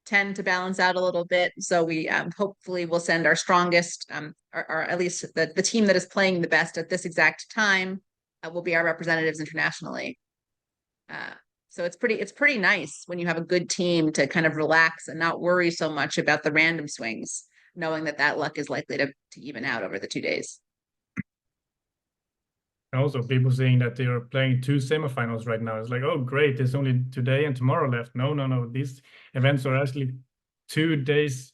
tend to balance out a little bit. So we hopefully will send our strongest, or at least the team that is playing the best at this exact time will be our representatives internationally. So it's pretty nice when you have a good team to kind of relax and not worry so much about the random swings, knowing that luck is likely to even out over the 2 days. Also, people saying that they are playing 2 semifinals right now. It's like, oh, great, there's only today and tomorrow left. No. These events are actually 2 days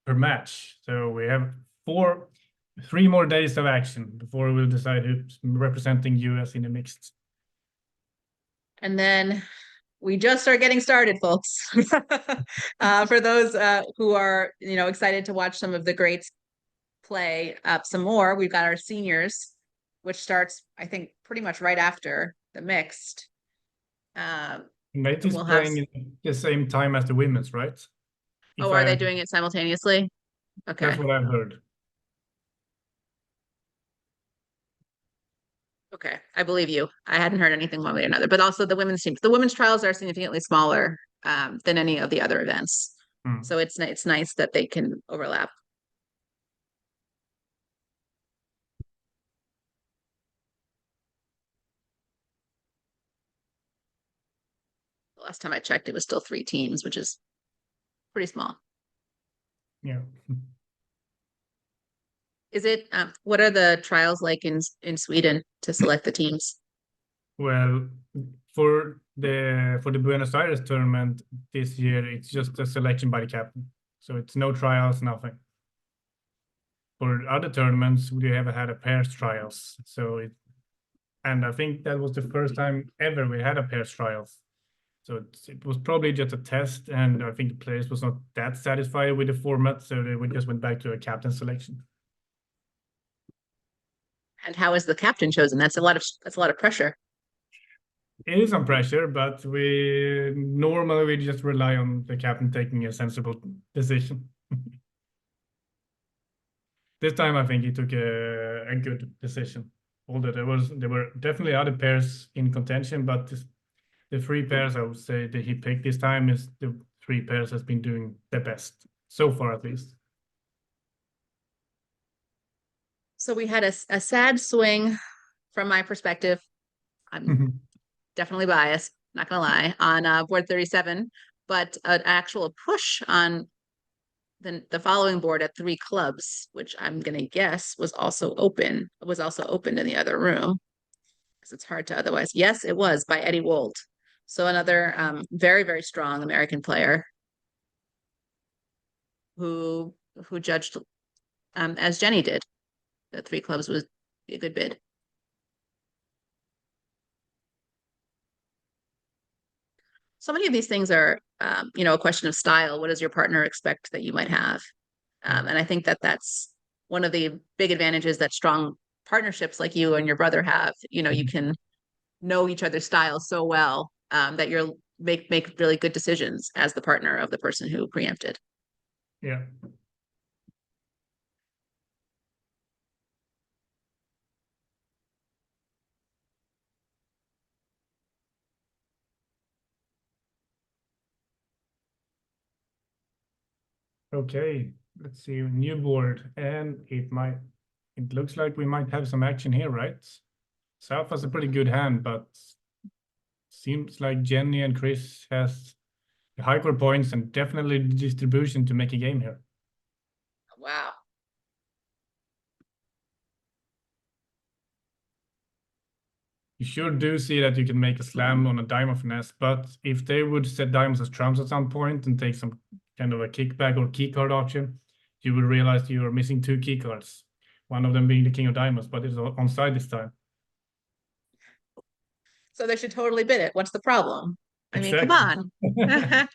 per match. So we have 3 more days of action before we'll decide who's representing US in the mixed. And then we just are getting started, folks. For those who are, you know, excited to watch some of the greats play some more, we've got our seniors, which starts, I think, pretty much right after the mixed. Nate is playing in the same time as the women's, right? Are they doing it simultaneously? Okay. That's what I've heard. Okay, I believe you. I hadn't heard anything one way or another, but also the women's teams. The women's trials are significantly smaller than any of the other events. So it's nice that they can overlap. The last time I checked, it was still 3 teams, which is pretty small. Yeah. Is it what are the trials like in Sweden to select the teams? Well, for the Buenos Aires tournament this year, it's just a selection by the captain. So it's no trials, nothing. For other tournaments, we have had a pairs trials. And I think that was the first time ever we had a pairs trials. So it was probably just a test, and I think the players was not that satisfied with the format, so they just went back to a captain selection. And how is the captain chosen? That's a lot of pressure. It is some pressure, but we normally just rely on the captain taking a sensible decision. This time, I think he took a good decision. Although there were definitely other pairs in contention, but the 3 pairs I would say that he picked this time is the 3 pairs has been doing the best so far, at least. So we had a sad swing from my perspective. I'm definitely biased, not gonna lie, on board 37, but an actual push on the following board at 3 clubs, which I'm gonna guess was also open in the other room, because it's hard to otherwise. Yes, it was by Eddie Wold. So another very, very strong American player who judged as Jenny did. The 3 clubs was a good bid. So many of these things are, a question of style. What does your partner expect that you might have? And I think that that's one of the big advantages that strong partnerships like you and your brother have. You can know each other's style so well that you'll make really good decisions as the partner of the person who preempted. Yeah. Okay, let's see, new board, and it looks like we might have some action here, right? South has a pretty good hand, but seems like Jenny and Chris has the high core points and definitely the distribution to make a game here. Wow. You sure do see that you can make a slam on a diamond finesse, but if they would set diamonds as trumps at some point and take some kind of a kickback or key card option, you will realize you are missing 2 key cards. One of them being the king of diamonds, but it's on side this time. So they should totally bid it. What's the problem? I mean, come Exactly. on.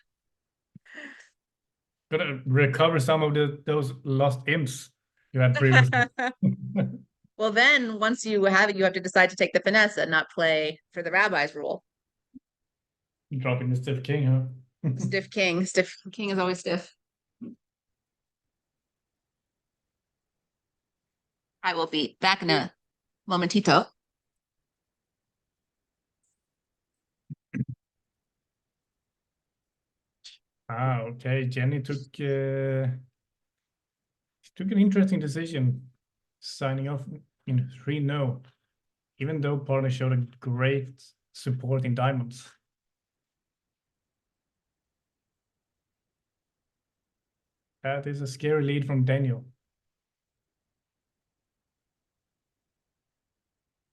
Gotta recover some of those lost imps you had previously. Well, then once you have it, you have to decide to take the finesse and not play for the rabbi's rule. Dropping the stiff king, huh? Stiff king. Stiff king is always stiff. I will be back in a momentito. Okay. Jenny took an interesting decision, signing off in 3-0, even though partner showed a great support in diamonds. That is a scary lead from Daniel.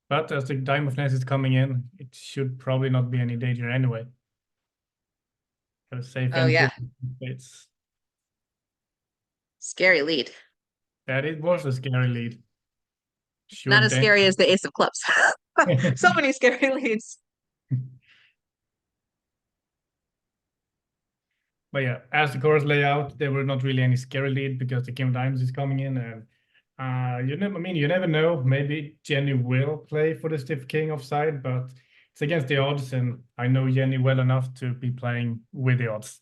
But as the diamond finesse is coming in, it should probably not be any danger anyway. Got a safe Oh, entry. yeah. It's Scary lead. that it was a scary lead. Sure, Not as scary as the ace of clubs. So many scary leads. But yeah, as the course layout, there were not really any scary lead because the king of diamonds is coming in, and you never know. Maybe Jenny will play for the stiff king offside, but it's against the odds, and I know Jenny well enough to be playing with the odds.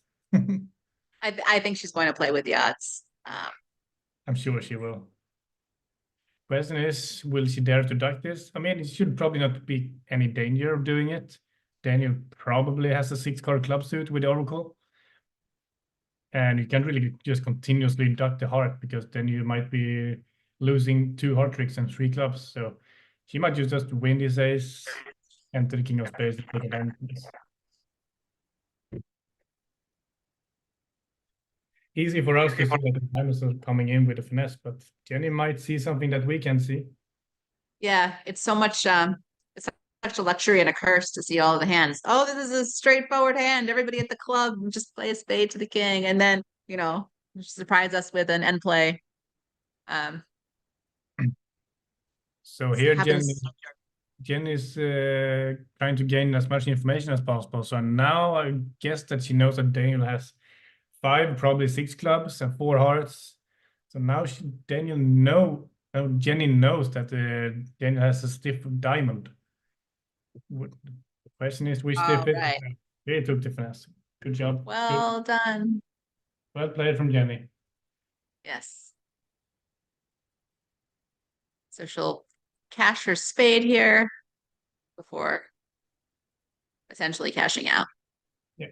I think she's going to play with the odds. I'm sure she will. Question is, will she dare to duck this? I mean, it should probably not be any danger of doing it. Daniel probably has a 6-card club suit with Oracle. And you can't really just continuously duck the heart, because then you might be losing 2 heart tricks and 3 clubs. So she might just win this ace, enter the king of spades, and take advantage of this. Easy for us to see that the diamonds are coming in with a finesse, but Jenny might see something that we can see. Yeah, it's so much it's such a luxury and a curse to see all of the hands. Oh, this is a straightforward hand. Everybody at the club just play a spade to the king, and then, you know, surprise us with an end play. So here happens. Jen is trying to gain as much information as possible. So now I guess that she knows that Daniel has 5, probably 6 clubs and 4 hearts. So now Jenny knows that Daniel has a stiff diamond. The question is which stiff it is. Right. He took the finesse. Good job. Well done. Well played from Jenny. Yes. So she'll cash her spade here before essentially cashing out. Yeah.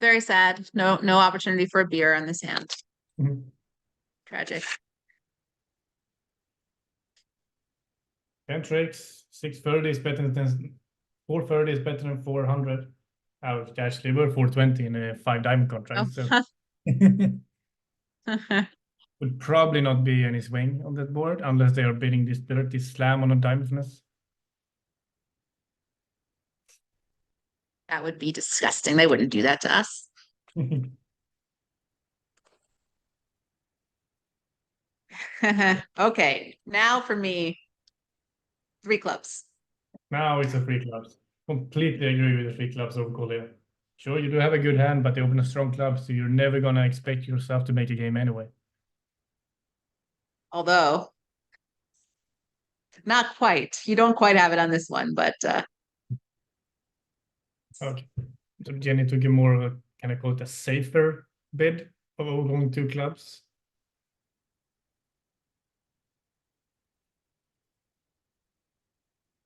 Very sad. No opportunity for a beer on this hand. Mhm. Tragic. 10 tricks, 630 is better than 430 is better than 400. Actually, we're 420 in a 5 diamond contract, so would probably not be any swing on that board unless they are bidding this dirty slam on a diamond finesse. That would be disgusting. They wouldn't do that to us. Okay, now for me, 3 clubs. Now it's a 3 clubs. Completely agree with the 3 clubs over Collier. Sure, you do have a good hand, but they open a strong club, so you're never gonna expect yourself to make a game anyway. Although, not quite. You don't quite have it on this one, but Okay. So Jenny took a more of a, can I call it a safer bid of going 2 clubs?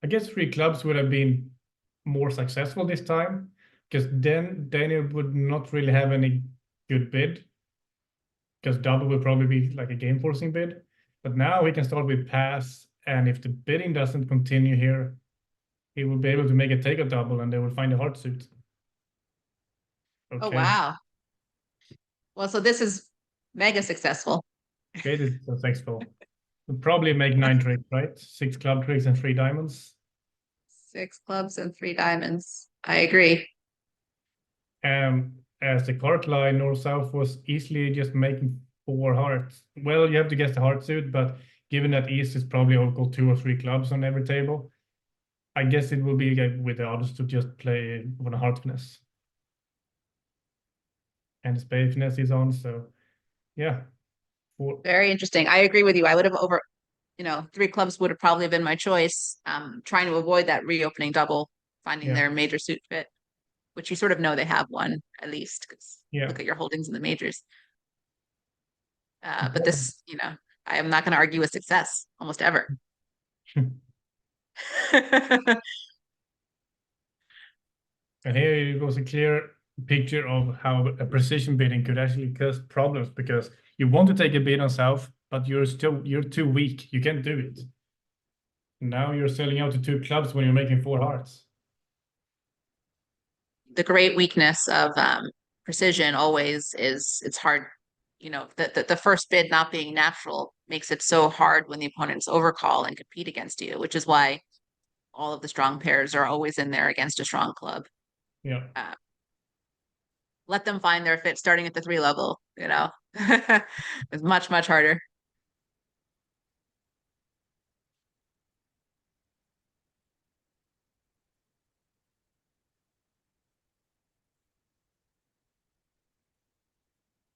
I guess 3 clubs would have been more successful this time, because then Daniel would not really have any good bid, because double would probably be like a game forcing bid. But now he can start with pass, and if the bidding doesn't continue here, he will be able to make a take a double, and they will find a heart suit. oh Okay. wow. Well, so this is mega successful. Okay, this is successful. We'll probably make 9 tricks, right? 6 club tricks and 3 diamonds. 6 clubs and 3 diamonds. I agree. As the card line north-south was easily just making 4 hearts. Well, you have to guess the heart suit, but given that east is probably equal 2 or 3 clubs on every table, I guess it will be with the others to just play on a heart finesse. And the spade finesse is on, so yeah. Very interesting. I agree with you. I would have 3 clubs would have probably been my choice. Trying to avoid that reopening double, finding their major suit fit, which you sort of know they have one at least, because look at your holdings in the majors. But this, I am not going to argue with success almost ever. And here it was a clear picture of how a precision bidding could actually cause problems, because you want to take a bid on south, but you're too weak. You can't do it. Now you're selling out to 2 clubs when you're making 4 hearts. The great weakness of precision always is it's hard. The first bid not being natural makes it so hard when the opponents overcall and compete against you, which is why all of the strong pairs are always in there against a strong club. Yeah. Let them find their fit starting at the 3 level, It's much, much harder.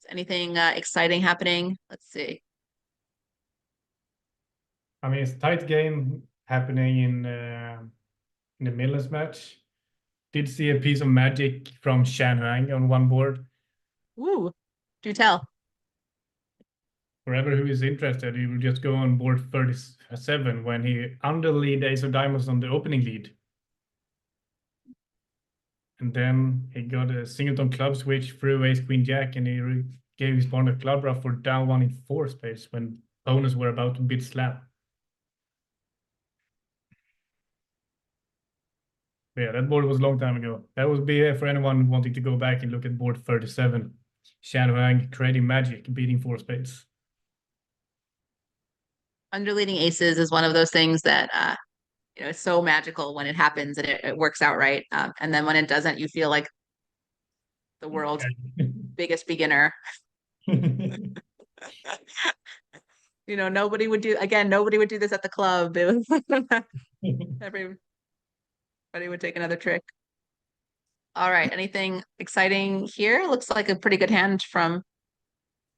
Is anything exciting happening? Let's see. I mean, it's a tight game happening in the Midlands match. Did see a piece of magic from Shan Huang on one board. Ooh, do tell. whoever who is interested, he will just go on board 37 when he underlead ace of diamonds on the opening lead. And then he got a singleton club switch through ace queen jack, and he gave his partner club ruff for down one in 4 spades when opponents were about to bid slam. Yeah, that board was a long time ago. That would be for anyone wanting to go back and look at board 37. Shan Huang creating magic, beating 4 spades. Underleading aces is one of those things that it's so magical when it happens and it works out right. And then when it doesn't, you feel like the world's biggest beginner. Nobody would do this at the club. It was everybody would take another trick. All right, anything exciting here? Looks like a pretty good hand from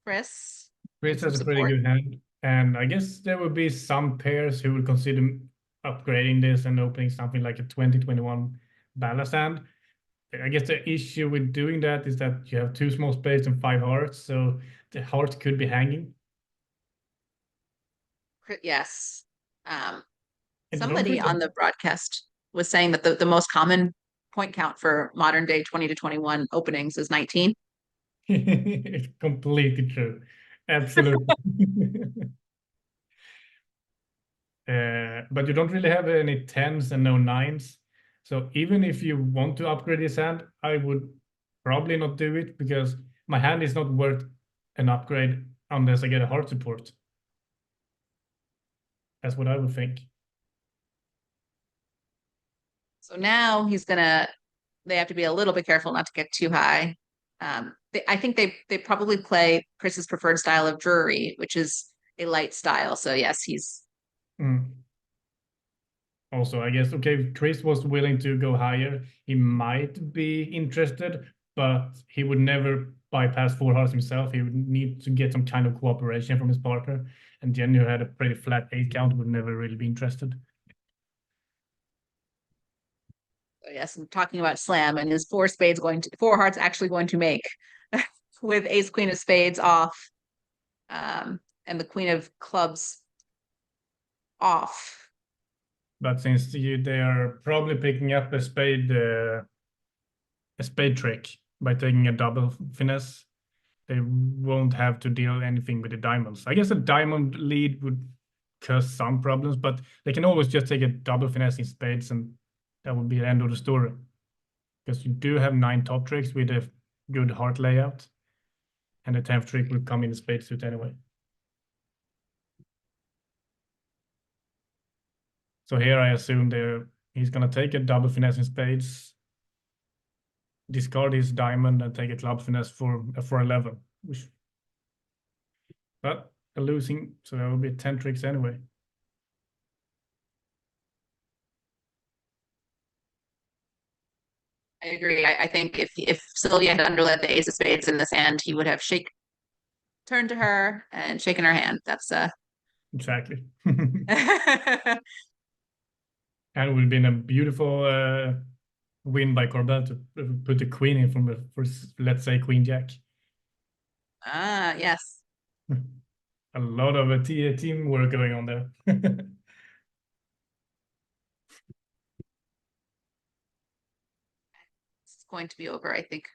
Chris. Chris has a pretty good hand, and I guess there would be some pairs who would consider upgrading this and opening something like a 2021 ballast hand. I guess the issue with doing that is that you have 2 small spades and 5 hearts, so the hearts could be hanging. Yes. Somebody on the broadcast was saying that the most common point count for modern day 20 to 21 openings is 19. It's completely true. Absolutely. But you don't really have any 10s and no 9s. So even if you want to upgrade this hand, I would probably not do it because my hand is not worth an upgrade unless I get a heart support. That's what I would think. So now they have to be a little bit careful not to get too high. I think they probably play Chris's preferred style of Drury, which is a light style. So yes, he's. Also, I guess, okay, if Chris was willing to go higher, he might be interested, but he would never bypass 4 hearts himself. He would need to get some kind of cooperation from his partner. And Jenny, who had a pretty flat 8 count, would never really be interested. Yes, I'm talking about slam, and his 4 hearts actually going to make with ace queen of spades off, and the queen of clubs off. But since they are probably picking up a spade trick by taking a double finesse, they won't have to deal anything with the diamonds. I guess a diamond lead would cause some problems, but they can always just take a double finesse in spades, and that would be the end of the story. Because you do have 9 top tricks with a good heart layout, and the 10th trick will come in the spade suit anyway. So here I assume he's going to take a double finesse in spades, discard his diamond, and take a club finesse for 11. But a losing, so that will be 10 tricks anyway. I agree. I think if Sylvia had underled the ace of spades in this hand, he would have turned to her and shaken her hand. That's exactly. And it would have been a beautiful win by Corbell to put the queen in for let's say queen jack. Yes. A lot of teamwork going on there. It's going to be over, I think.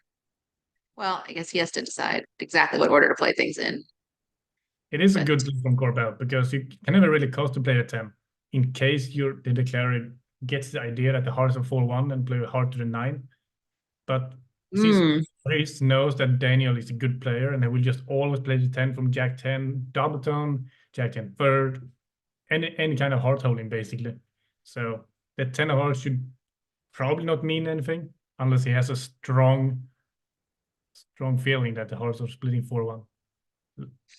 Well, I guess he has to decide exactly what order to play things in. It is a good play from Corbell because you can never really cost to play a 10 in case the declarer gets the idea that the hearts are 4-1 and play a heart to the 9. But since Chris knows that Daniel is a good player and he will just always play the 10 from Jack 10 double tone, Jack 10 third, any kind of heart holding basically. So the 10 of hearts should probably not mean anything unless he has a strong feeling that the hearts are splitting 4-1.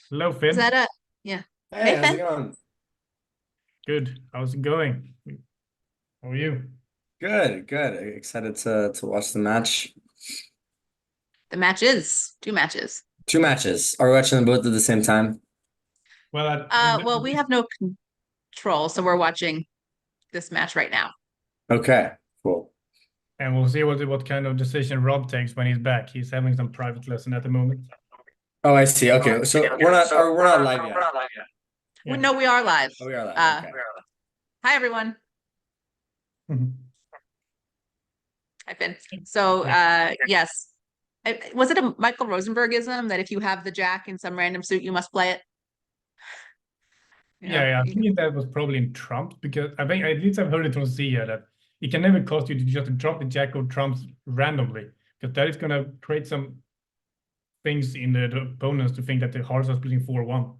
Hello, Finn. Is that yeah. Hey, how's it going? Good. How's it going? How are you? Good. Excited to watch the match. The matches, 2 matches. 2 matches. Are we watching them both at the same time? Well, well, we have no control, so we're watching this match right now. Okay, cool. And we'll see what kind of decision Rob takes when he's back. He's having some private lesson at the moment. Oh, I see. Okay, so we're not live yet. Yeah. No, we are live. Oh, we are live. Uh, Okay. Hi, everyone. Mhm. Hi, Finn. So, yes. Was it a Michael Rosenbergism that if you have the jack in some random suit, you must play it? You know, Yeah, I think that was probably in trumps, because I think at least I've heard it from Zia that it can never cost you to just drop the jack or trumps randomly, because that is gonna create some things in the opponents to think that the hearts are splitting 4-1.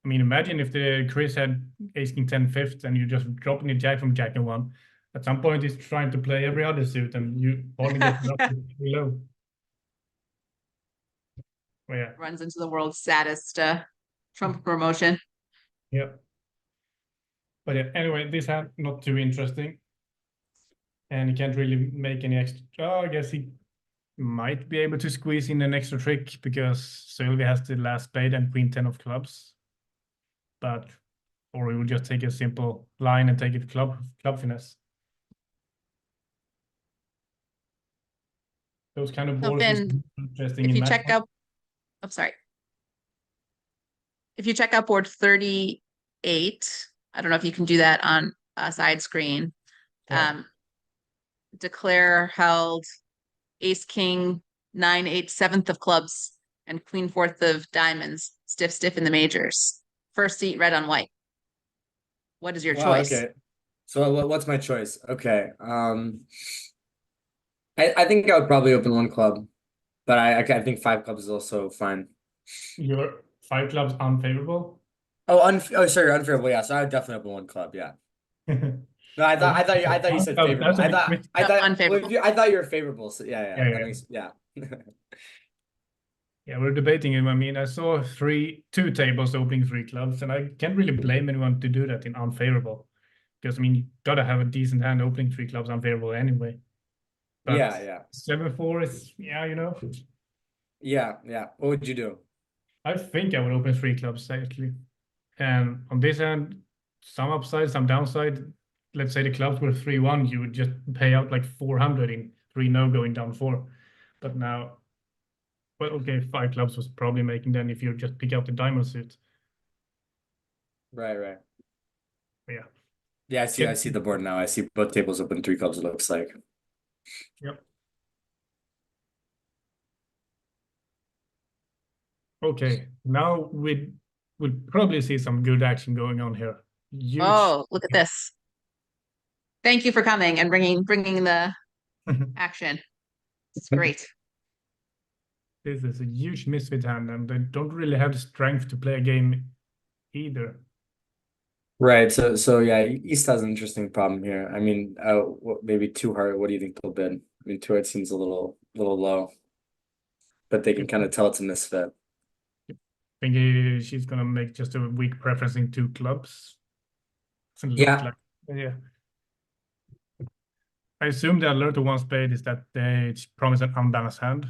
I mean, imagine if the Chris had ace king 10 fifth and you're just dropping the jack from jack and one. At some point, he's trying to play every other suit, and you only get up low. Well, yeah, runs into the world's saddest Trump promotion. yeah. But yeah, anyway, this hand not too interesting, and he can't really make any extra. Oh, I guess he might be able to squeeze in an extra trick because Sylvie has the last spade and queen 10 of clubs. But or we will just take a simple line and take it club finesse. Those kind of So boards is Finn, interesting if in you match check play. out, I'm sorry. If you check out board 38, I don't know if you can do that on a side screen. Yeah. Declare held ace, king, 9, 8, 7th of clubs, and queen 4th of diamonds, stiff in the majors. First seat red on white. What is your Wow, choice? okay. So what's my choice? Okay. I think I would probably open one club, but I think 5 clubs is also fine. Your 5 clubs unfavorable. Oh, sorry, unfavorable. Yeah, so I would definitely open one club. Yeah. No, I thought you said favorable. That's a bit I thought unfavorable. I thought you were favorable. So yeah, Yeah, that yeah. makes yeah. Yeah, we're debating him. I mean, I saw 2 tables opening 3 clubs, and I can't really blame anyone to do that in unfavorable. Because I mean, you gotta have a decent hand opening 3 clubs unfavorable anyway. But Yeah. 7-4 is Yeah. What would you do? I think I would open 3 clubs actually. And on this end, some upside, some downside. Let's say the clubs were 3-1, you would just pay out like 400 in 3-0 going down 4. But now, well, okay, 5 clubs was probably making then if you just pick out the diamond suit. Right. But yeah. Yeah, I see the board now. I see both tables open 3 clubs, it looks like. Yep. Okay, now we'll probably see some good action going on here. Huge. Oh, look at this. Thank you for coming and bringing the action. It's great. This is a huge misfit hand, and they don't really have the strength to play a game either. Right. So yeah, East has an interesting problem here. I mean, maybe 2 heart. What do you think they'll bid? I mean, 2 heart seems a little low, but they can kind of tell it's a misfit. I think she's gonna make just a weak preference in 2 clubs. Doesn't look Yeah. like, yeah. I assume the alert to 1 spade is that they promise an unbalanced hand,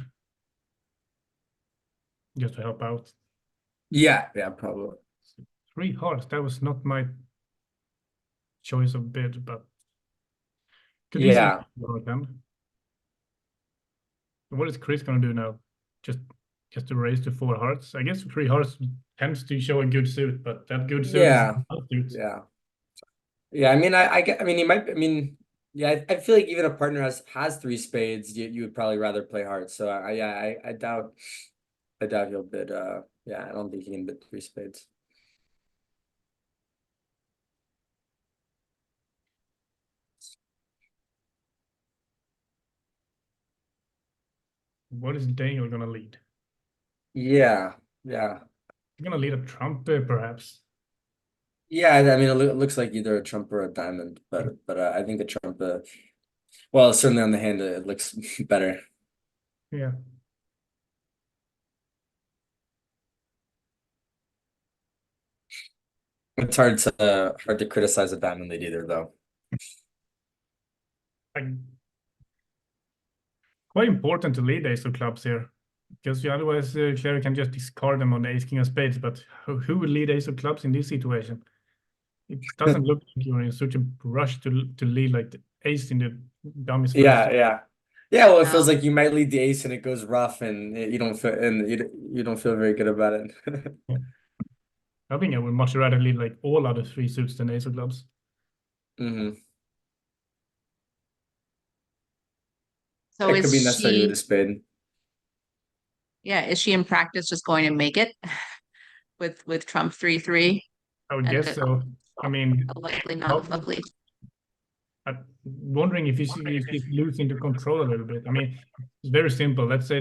just to help out. Yeah, probably. 3 hearts. That was not my choice of bid, but could Yeah. easily hand. What is Chris gonna do now? Just to raise to 4 hearts. I guess 3 hearts tends to show a good suit, but that good suit Yeah. is not suit. Yeah. I mean, I mean, he might. I mean, yeah. I feel like even a partner has 3 spades, you would probably rather play hearts. So I doubt he'll bid. Yeah, I don't think he can bid 3 spades. What is Daniel gonna lead? Yeah. He's gonna lead a trump, perhaps. Yeah, I mean, it looks like either a trump or a diamond, but I think the trump, well, certainly on the hand, it looks better. Yeah. It's hard to criticize a diamond lead either, though. Quite important to lead ace of clubs here, because otherwise Clary can just discard them on the ace king of spades. But who will lead ace of clubs in this situation? It doesn't look like you're in such a rush to lead like the ace in the dummies. Yeah. Yeah, well, it feels No. like you might lead the ace and it goes rough, and you don't feel you don't feel very good about it. I think I would much rather lead like all other three suits than ace of clubs. hmm So It could be is necessary with she, a spade. yeah, is she in practice just going to make it with Trump 3-3? I would And guess so. I mean, likely how- not lovely. I'm wondering if he's losing the control a little bit. I mean, it's very simple. Let's say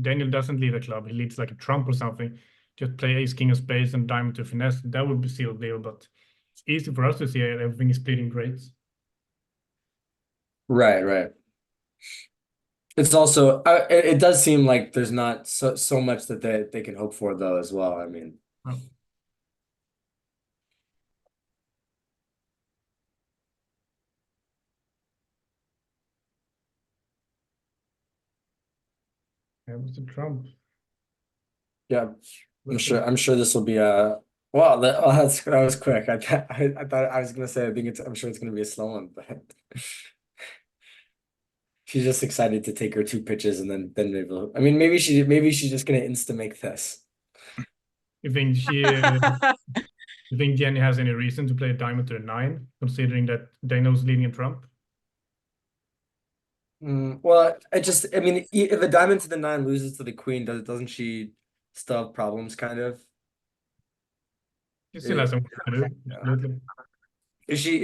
Daniel doesn't lead a club. He leads like a trump or something. Just play ace, king of spades, and diamond to finesse. That would be sealed deal. But it's easy for us to see everything is splitting greats. Right, right. It's also it does seem like there's not so much that they can hope for though as well. I mean, Oh, that was the trump. yeah, I'm sure this will be a well. That was quick. I thought I was gonna say I'm sure it's gonna be a slow one, but she's just excited to take her two pitches and then maybe I mean maybe she's just gonna insta make this. You think you think Jenny has any reason to play a diamond to a 9, considering that Daniel's leading a trump? Well, I mean if a diamond to the 9 loses to the queen, doesn't she still have problems kind of? He still has some work to do. Yeah. Absolutely.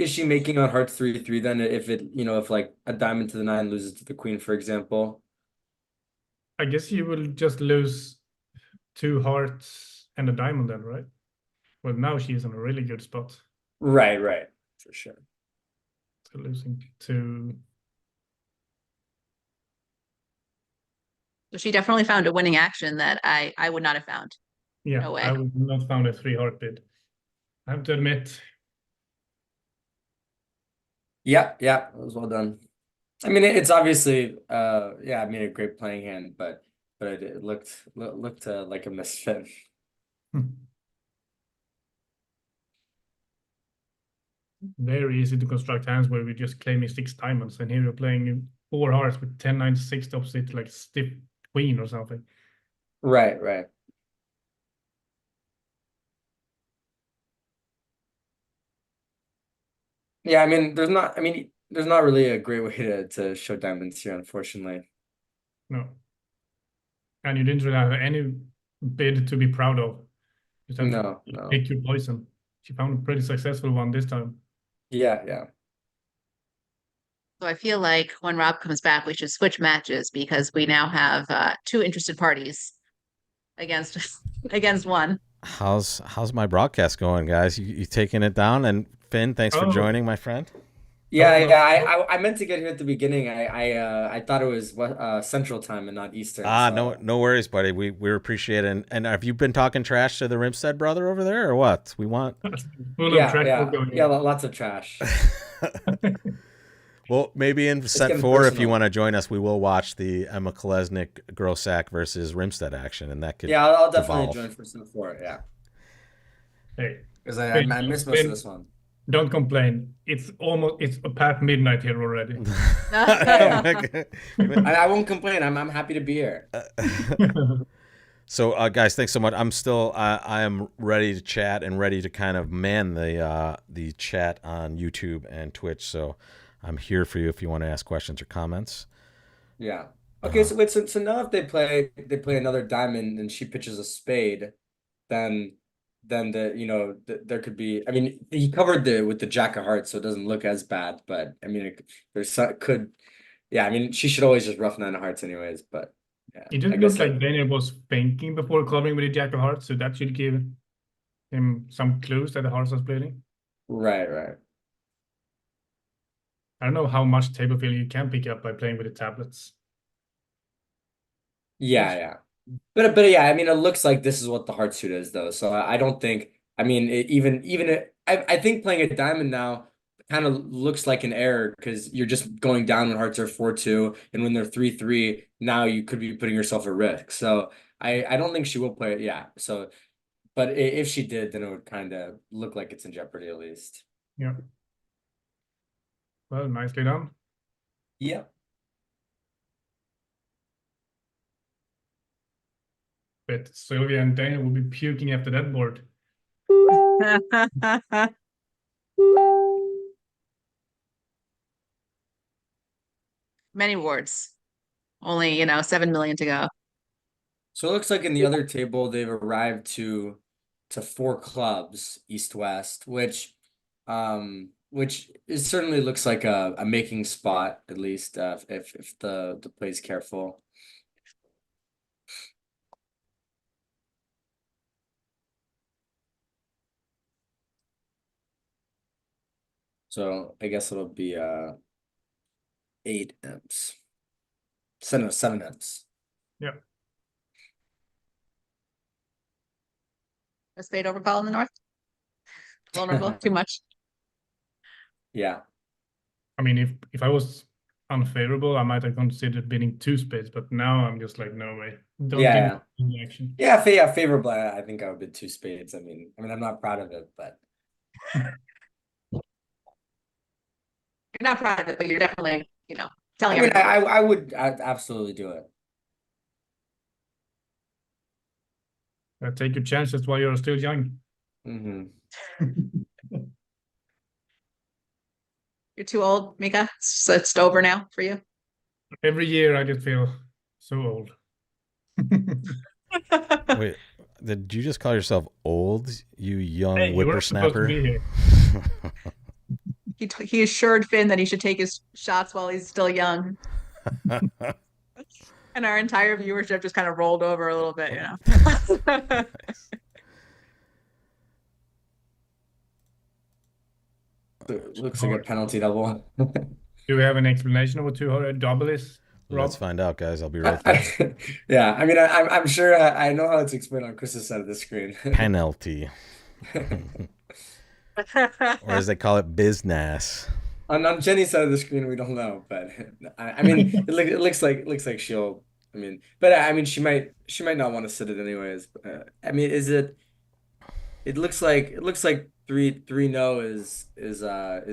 Is she making on hearts 3-3 then if it if like a diamond to the 9 loses to the queen, for example? I guess you will just lose 2 hearts and a diamond then, right? Well, now she's in a really good spot. Right, for sure. So losing 2. So she definitely found a winning action that I would not have found. Yeah, No way. I would not found a 3 heart bid. I have to admit. Yeah, it was well done. I mean, it's obviously, yeah, I mean, a great playing hand, but it looked like a misfit. Very easy to construct hands where we just claiming 6 diamonds, and here you're playing 4 hearts with 10-9 6 opposite like stiff queen or something. Right. Yeah, I mean, there's not really a great way to show diamonds here, unfortunately. No. And you didn't really have any bid to be proud of. You just have No. to pick your poison. She found a pretty successful one this time. Yeah. So I feel like when Rob comes back, we should switch matches because we now have 2 interested parties against against one. How's my broadcast going, guys? You taking it down? And Finn, thanks for Oh. joining, my friend. Yeah. I meant to get here at the beginning. I thought it was Central Time and not Eastern. No worries, buddy. We appreciate it. And have you been talking trash to the Rimstead brother over there, or what? We want. Full of trash talk going Yeah, on. lots of trash. Well, maybe in set getting 4, if personal. you want to join us, we will watch the Emma Kolesnik Grossack versus Rimstead action, and that could. Yeah, I'll definitely evolve. join for set 4. Yeah, Hey, because I missed most of this one. don't complain. It's past midnight here already. I won't complain. I'm happy to be here. So, guys, thanks so much. I am ready to chat and ready to kind of man the chat on YouTube and Twitch. So, I'm here for you if you want to ask questions or comments. Yeah. Okay. So wait. So now if they play another diamond and she pitches a spade, then there could be. I mean, he covered with the jack of hearts, so it doesn't look as bad. But I mean, yeah. I mean, she should always just rough 9 of hearts, anyways. But yeah, It didn't look like Daniel was thinking before clubbing with the jack of hearts, so that should give him some clues that the hearts are splitting. Right. I don't know how much table feeling you can pick up by playing with the tablets. Yeah. But yeah, I mean, it looks like this is what the heart suit is, though. So I don't think. I mean, I think playing a diamond now kind of looks like an error because you're just going down when hearts are 4-2, and when they're 3-3, now you could be putting yourself at risk. So I don't think she will play it. Yeah. So, but if she did, then it would kind of look like it's in jeopardy at least. Yeah. Well, nicely done. Yeah. but Sylvia and Daniel will be puking after that board. Many wards. Only, 7 million to go. So it looks like in the other table they've arrived to 4 clubs east-west, which it certainly looks like a making spot, at least if the play's careful. So I guess it'll be 8 imps. 7 imps. Yeah. A spade overcall in the north. Vulnerable, too much. Yeah. I mean, if I was unfavorable, I might have considered bidding 2 spades, but now I'm just like, no way. Don't Yeah. give me action. Yeah, favorable. I think I would bid 2 spades. I mean, I'm not proud of it, but You're not proud of it, but you're definitely, telling I mean, everybody. I'd absolutely do it. Take your chances while you're still young. Mm-hmm. You're too old, Mika. So it's over now for you. Every year I just feel so old. Wait, did you just call yourself old, you young Hey, you weren't supposed to whippersnapper? be here. He assured Finn that he should take his shots while he's still young. And our entire viewership just kind of rolled over a little bit, It looks like a penalty double. Do we have an explanation of what a double is, Rob? Let's find out, guys. I'll be right there. Yeah, I mean, I'm sure I know how it's explained on Chris's side of the screen. Penalty, or as they call it, business. On Jenny's side of the screen, we don't know, but I mean, it looks like she'll. I mean, but I mean, she might not want to sit it anyways. I mean, it looks like 3 no is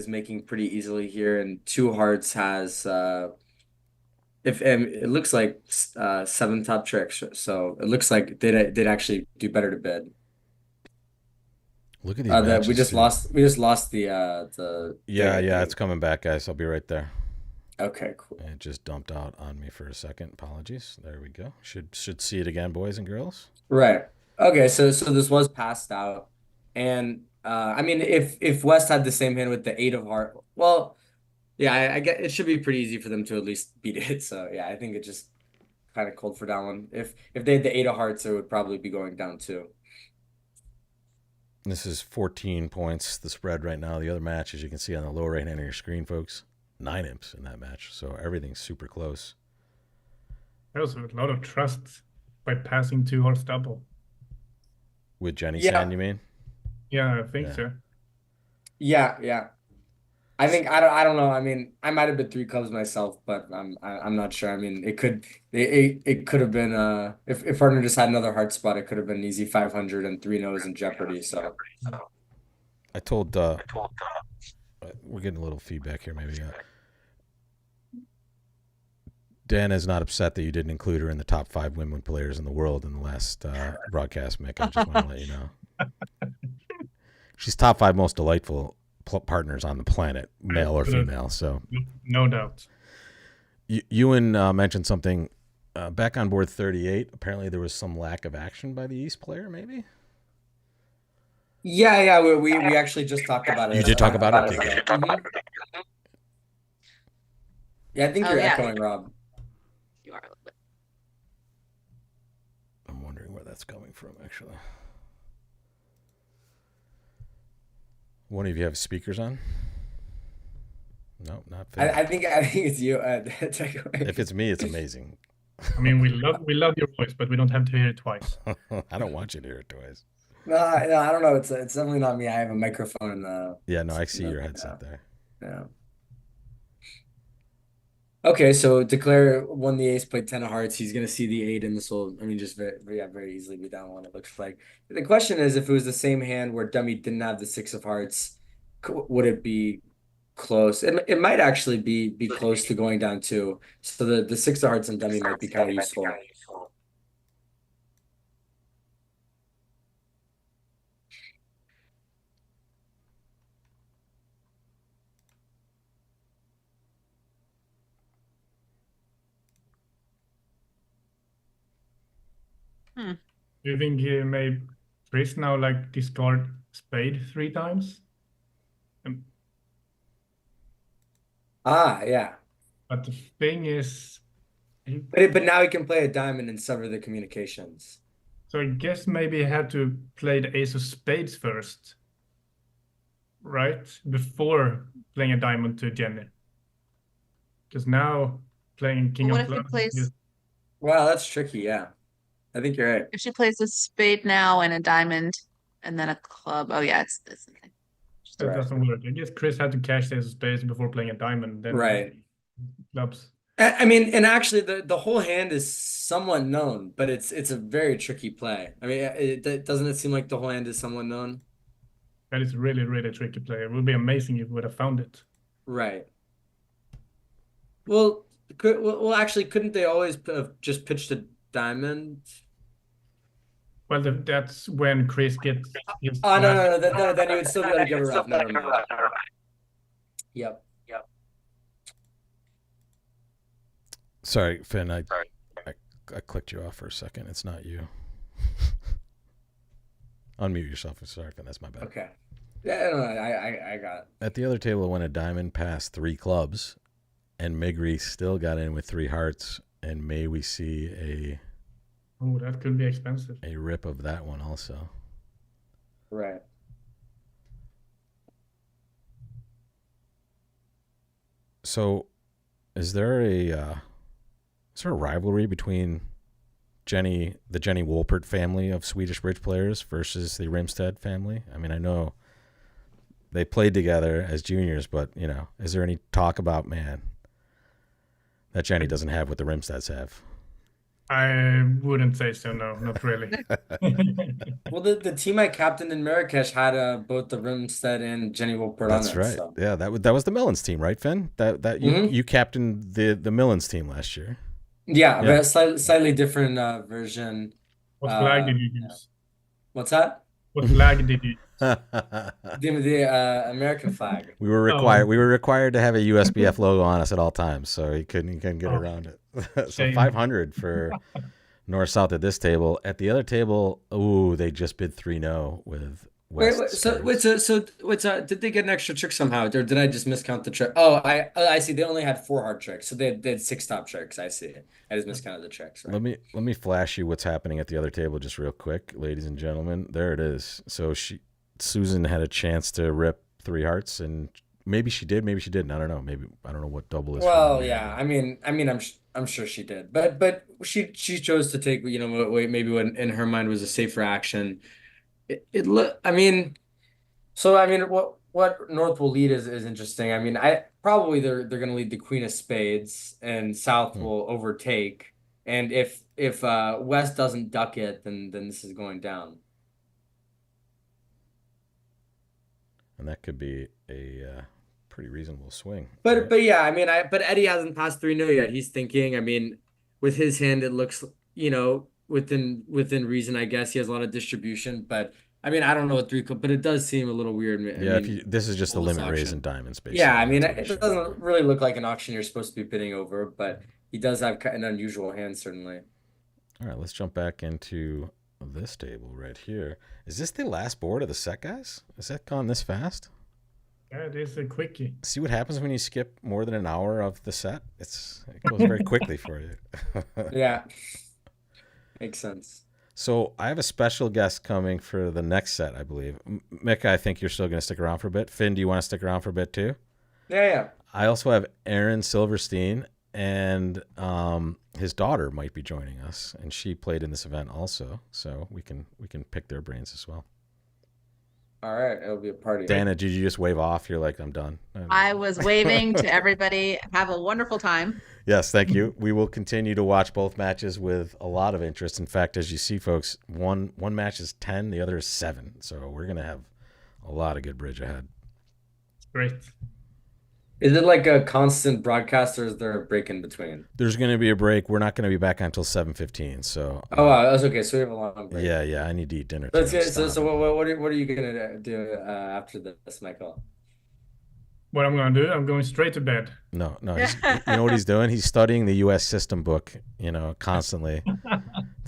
making pretty easily here, and 2 hearts has if it looks like 7 top tricks, so it looks like they'd actually do better to bid. Look at these matches. We just lost the Yeah, it's coming back, guys. I'll be right there. Okay, cool. It just dumped out on me for a second. Apologies. There we go. Should see it again, boys and girls. Right. Okay, so this was passed out, and I mean, if West had the same hand with the 8 of heart, well, yeah, I get it should be pretty easy for them to at least beat it. So yeah, I think it just kind of cold for that one. If they had the 8 of hearts, it would probably be going down too. This is 14 points, the spread right now. The other match, as you can see on the lower right hand of your screen, folks, 9 imps in that match. So everything's super close. That was a lot of trust by passing 2 hearts double. With Jenny's Yeah. hand, you mean? Yeah, I think Yeah. so. Yeah. I think I don't know. I mean, I might have been 3 clubs myself, but I'm not sure. I mean, it could have been if partner just had another heart spot, it could have been an easy 500 and 3 no's in jeopardy. So I told we're getting a little feedback here, maybe. Dan is not upset that you didn't include her in the top 5 women players in the world in the last broadcast, Mick. I just want to let you know. She's top 5 most delightful partners on the planet, male or female. So No doubt. Ewan mentioned something back on board 38. Apparently, there was some lack of action by the East player. Maybe. yeah, we actually just talked about it. You did talk about it? Okay. Mhm. Yeah, I think Oh, you're yeah. echoing, Rob. You are a little bit. I'm wondering where that's coming from, actually. One of you have speakers on? No, not Phil. I think it's you. If it's me, it's amazing. I mean, we love your voice, but we don't have to hear it twice. I don't want you to hear it twice. No, I don't know. It's definitely not me. I have a microphone. Yeah, no, I see your headset there. Yeah. Okay, so Declare won the ace, played 10 of hearts. He's gonna see the 8, and this will, I mean, just very easily be down one. It looks like. The question is, if it was the same hand where Dummy didn't have the 6 of hearts, would it be close? It might actually be close to going down 2. So the 6 of hearts and Dummy might be kind of useful. Hmm. Do you think he may Chris now like discard spade 3 times? Yeah. But the thing is, But now he can play a diamond and sever the communications. so I guess maybe he had to play the ace of spades first, right? Before playing a diamond to Jenny. Because now playing king What of if he clubs plays is Wow, that's tricky. Yeah, I think you're right. if she plays a spade now and a diamond and then a club? Oh yeah, it's the thing. that Right. doesn't work. I guess Chris had to cash the ace of spades before playing a diamond, then Right. clubs. I mean, and actually, the whole hand is somewhat known, but it's a very tricky play. I mean, doesn't it seem like the whole hand is somewhat known? That is really, really tricky play. It would be amazing if we would have found it. Right. Well, actually, couldn't they always have just pitched a diamond? Well, that's when Chris gets his Oh, no, last. no, then you would still be able to give her up. Never mind. Yep. Sorry, Finn. I clicked you off for a second. It's not you. Unmute yourself. Sorry, Finn. That's my bad. Okay. Yeah, no, I got it. At the other table, when a diamond passed 3 clubs, and Migri still got in with 3 hearts, and may we see Oh, that could be expensive. a rip of that one also. Right. So, is there a rivalry between the Jenny Wolpert family of Swedish bridge players versus the Rimstead family? I mean, I know they played together as juniors, but is there any talk about that Jenny doesn't have what the Rimsteads have? I wouldn't say so. No, not really. Well, the team I captained in Marrakesh had both the Rimstead and Jenny Wilpert on That's it. right. So. Yeah, that was the Millens team, right, Finn? That you captained the Millens team last year. Yeah, but a slightly different version. What flag did you use? What's that? What flag did you use? The American flag. We were required to have a USBF logo on us at all times, so he couldn't get around it. So 500 for north south at this table. At the other table, they just bid 3-0 with West. Did they get an extra trick somehow, or did I just miscount the trick? Oh, I see. They only had 4 hard tricks, so they had 6 top tricks. I see. I just miscounted the tricks. Right? Let me flash you what's happening at the other table just real quick, ladies and gentlemen. There it is. So Susan had a chance to rip 3 hearts, and maybe she did, maybe she didn't. I don't know. Maybe I don't know what double is. Well, yeah. I mean, I'm sure she did, but she chose to take maybe what in her mind was a safer action. I mean, what North will lead is interesting. I mean, probably they're going to lead the Queen of Spades, and South will overtake. And if West doesn't duck it, then this is going down. And that could be a pretty reasonable swing. But yeah, I mean, but Eddie hasn't passed 3-0 yet. He's thinking. I mean, with his hand, it looks within reason. I guess he has a lot of distribution, but. I mean, I don't know what 3 club, but it does seem a little weird. This is just the limit raise in diamonds, basically. Yeah, I mean, it doesn't really look like an auction you're supposed to be bidding over, but he does have an unusual hand, certainly. All right, let's jump back into this table right here. Is this the last board of the set, guys? Is that gone this fast? Yeah, it is a quickie. See what happens when you skip more than an hour of the set? It goes very quickly for you. Yeah, makes sense. So I have a special guest coming for the next set, I believe. Mika, I think you're still going to stick around for a bit. Finn, do you want to stick around for a bit too? Yeah. I also have Aaron Silverstein, and his daughter might be joining us, and she played in this event also, so we can pick their brains as well. All right, it'll be a party. Dana, did you just wave off? You're like, I'm done. I was waving to everybody. Have a wonderful time. Yes, thank you. We will continue to watch both matches with a lot of interest. In fact, as you see, folks, one match is 10, the other is 7. So we're going to have a lot of good bridge ahead. Great. Is it like a constant broadcast, or is there a break in between? There's going to be a break. We're not going to be back until 7:15. So. Oh, wow, that's okay. So we have a long break. Yeah. I need to eat dinner. Let's get, so what are you gonna do after this, Michael? What I'm going to do? I'm going straight to bed. No. You know what he's doing? He's studying the U.S. system book, constantly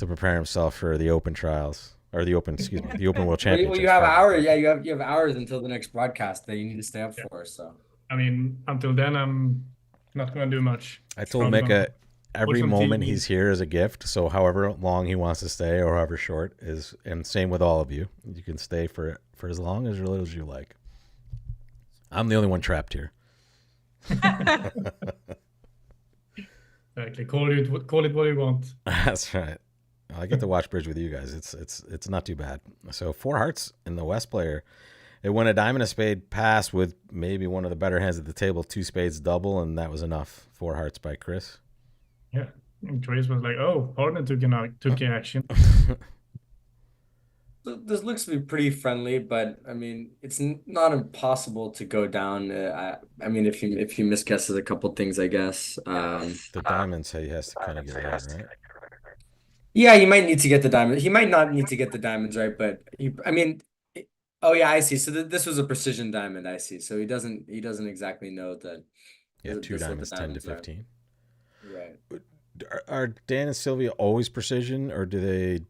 to prepare himself for the Open trials or the Open, excuse me, the Open World Well, Championships. you have pardon. hours. Yeah, you have hours until the next broadcast that you need to stay up for. So I mean, until then, I'm not gonna do much. I It's told probably Mika gonna every some moment TV. he's here is a gift. So however long he wants to stay or however short is, and same with all of you. You can stay for as long as or little as you like. I'm the only one trapped here. Exactly. Call it what you want. That's right. I get to watch bridge with you guys. It's not too bad. So 4 hearts in the West player. It went a diamond, a spade, pass with maybe one of the better hands at the table, 2 spades double, and that was enough. 4 hearts by Chris. Yeah. And Chris was like, "Oh, partner took action." this looks to be pretty friendly, but I mean, it's not impossible to go down. I mean, if you misguesses a couple things, I guess. The diamond say he has to kind of get it right? Yeah, you might need to get the diamond. He might not need to get the diamonds right, but I mean, oh yeah, I see. So this was a precision diamond. I see. So he doesn't exactly know that. Yeah, 2 what the diamonds, 10 to diamonds are. 15. Right. Are Dan and Sylvia always precision, or do they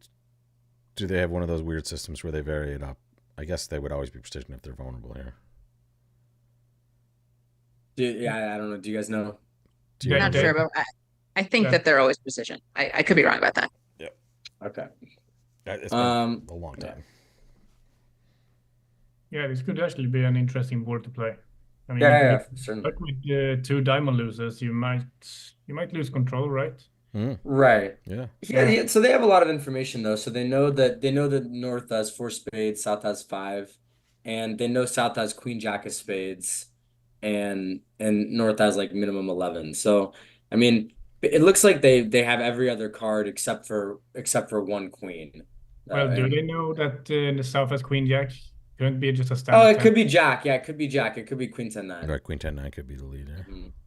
have one of those weird systems where they vary it up? I guess they would always be precision if they're vulnerable here. Yeah, I don't know. Do you guys know? Yeah, Not sure, but I think that they're always precision. I could be wrong about that. Okay. It's been a long time. Yeah, this could actually be an interesting board to play. I mean, Yeah, certainly. But with 2 diamond losers, you might lose control, right? Right. Yeah. Yeah. So they have a lot of information though. So they know that North has 4 spades, South has 5, and they know South has Queen Jack of spades, and North has like minimum 11. So I mean, it looks like they have every other card except for 1 queen. Well, do they know that the South has Queen Jack? Couldn't be just a Oh, standard it 10. could be Jack. Yeah, it could be Jack. It could be Queen 10-9. Right, Queen 10-9 could be the leader.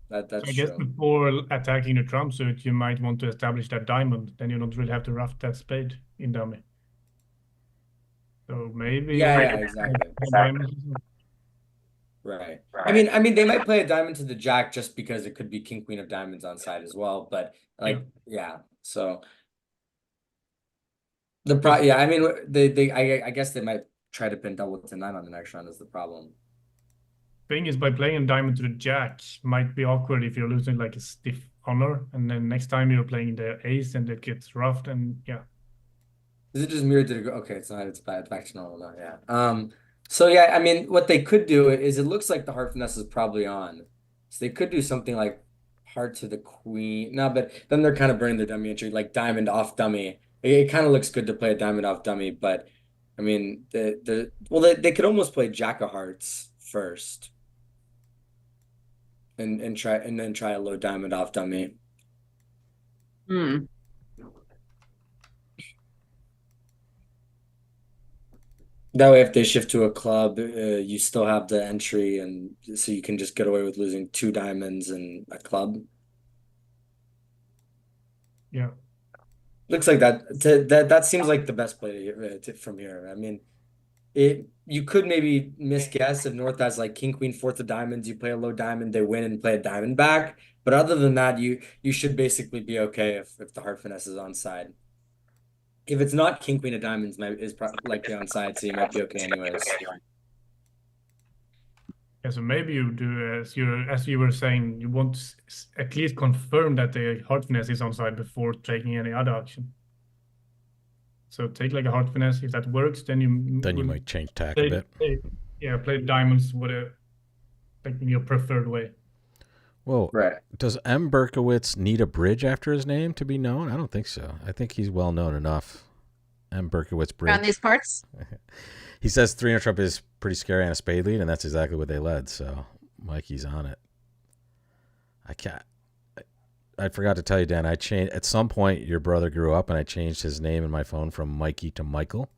That's I guess true. before attacking the trump suit, you might want to establish that diamond. Then you don't really have to rough that spade in dummy. So maybe Yeah, exactly. diamonds. Right. I mean, they might play a diamond to the Jack just because it could be King Queen of diamonds on side as well. But like, yeah. So yeah. I mean, I guess they might try to pin double 10-9 on the next round is the problem. Thing is, by playing a diamond to the Jack might be awkward if you're losing like a stiff honor, and then next time you're playing the ace and it gets roughed, and yeah. Is it just mirrored? Did it go? Okay, it's not. It's bad. Back to normal now. Yeah. So yeah, I mean, what they could do is it looks like the heart finesse is probably on, so they could do something like heart to the queen. No, but then they're kind of burning their dummy entry, like diamond off dummy. It kind of looks good to play a diamond off dummy, but I mean, they could almost play Jack of hearts first, and then try a low diamond off dummy. That way, if they shift to a club, you still have the entry, and so you can just get away with losing 2 diamonds and a club. Yeah. Looks like that seems like the best play from here. I mean, you could maybe misguess if North has like King Queen 4th of diamonds, you play a low diamond, they win and play a diamond back. But other than that, you should basically be okay if the heart finesse is on side. If it's not King Queen of diamonds, is likely on side, so you might be okay anyways. Yeah, so maybe you do as you were saying, you want to at least confirm that the heart finesse is on side before taking any other action. So take like a heart finesse. If that works, then you might change tack a bit. Play diamonds with like in your preferred way. Well, right. Does M. Berkowitz need a bridge after his name to be known? I don't think so. I think he's well known enough. M. Berkowitz bridge. Around these parts? He says 300 trump is pretty scary on a spade lead, and that's exactly what they led. So Mikey's on it. I forgot to tell you, Dan, I changed at some point. Your brother grew up, and I changed his name in my phone from Mikey to Michael.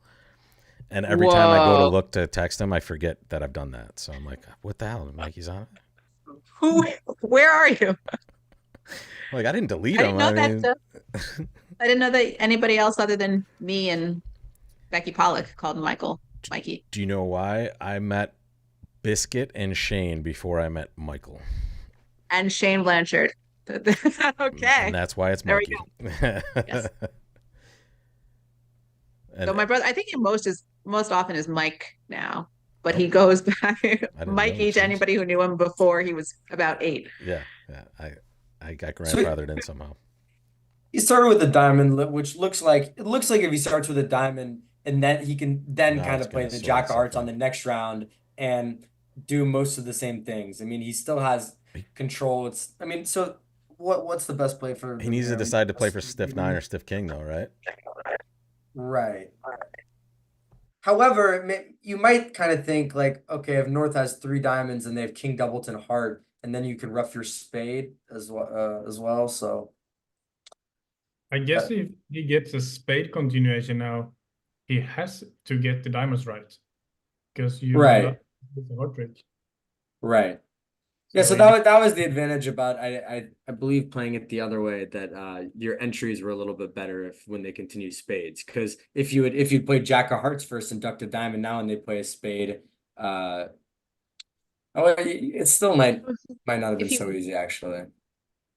And every time I go to look to text him, I forget that I've done that. So I'm like, what the hell? Mikey's on it? Where are you? Like, I didn't delete him. I didn't know that anybody else other than me and Becky Pollock called Michael Mikey. Do you know why? I met Biscuit and Shane before I met Michael. And Shane Blanchard. Okay. And that's why it's Mikey. There we go. Yes. So my brother, I think most often is Mike now, but Oh. he goes back. didn't Mike know he eats changed. anybody who knew him before he was about 8. Yeah, I got So- grandfathered in somehow. He started with a diamond, which looks like if he starts with a diamond, and then he can then Now kind it's of play gonna the sort Jack of itself Hearts on out. the next round and do most of the same things. I mean, he still has control. So what's the best play for He needs to him? decide to play for stiff 9 or stiff king, though, right? Right. However, you might kind of think like, okay, if North has 3 diamonds and they have King Doubleton Heart, and then you can rough your spade as well. So I guess if he gets a spade continuation now, he has to get the diamonds right. Because you Right. will not use the heart trick. right. Yeah, so So that was the advantage about I believe playing it the other way, that your entries were a little bit better when they continue spades. Because if you'd play Jack of Hearts first and ducked a diamond now and they play a spade, it still might not have been If he so easy actually.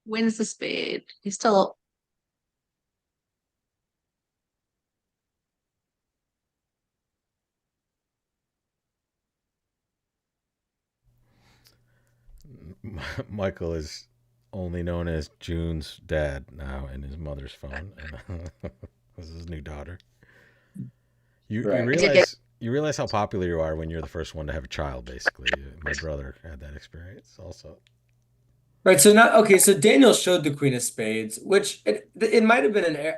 wins the spade, he's still. Michael is only known as June's dad now in his mother's phone. This is his new daughter. You Right. you realize how popular you are when you're the first one to have a child. Basically, my brother had that experience also. Right, so so Daniel showed the Queen of Spades, which it might have been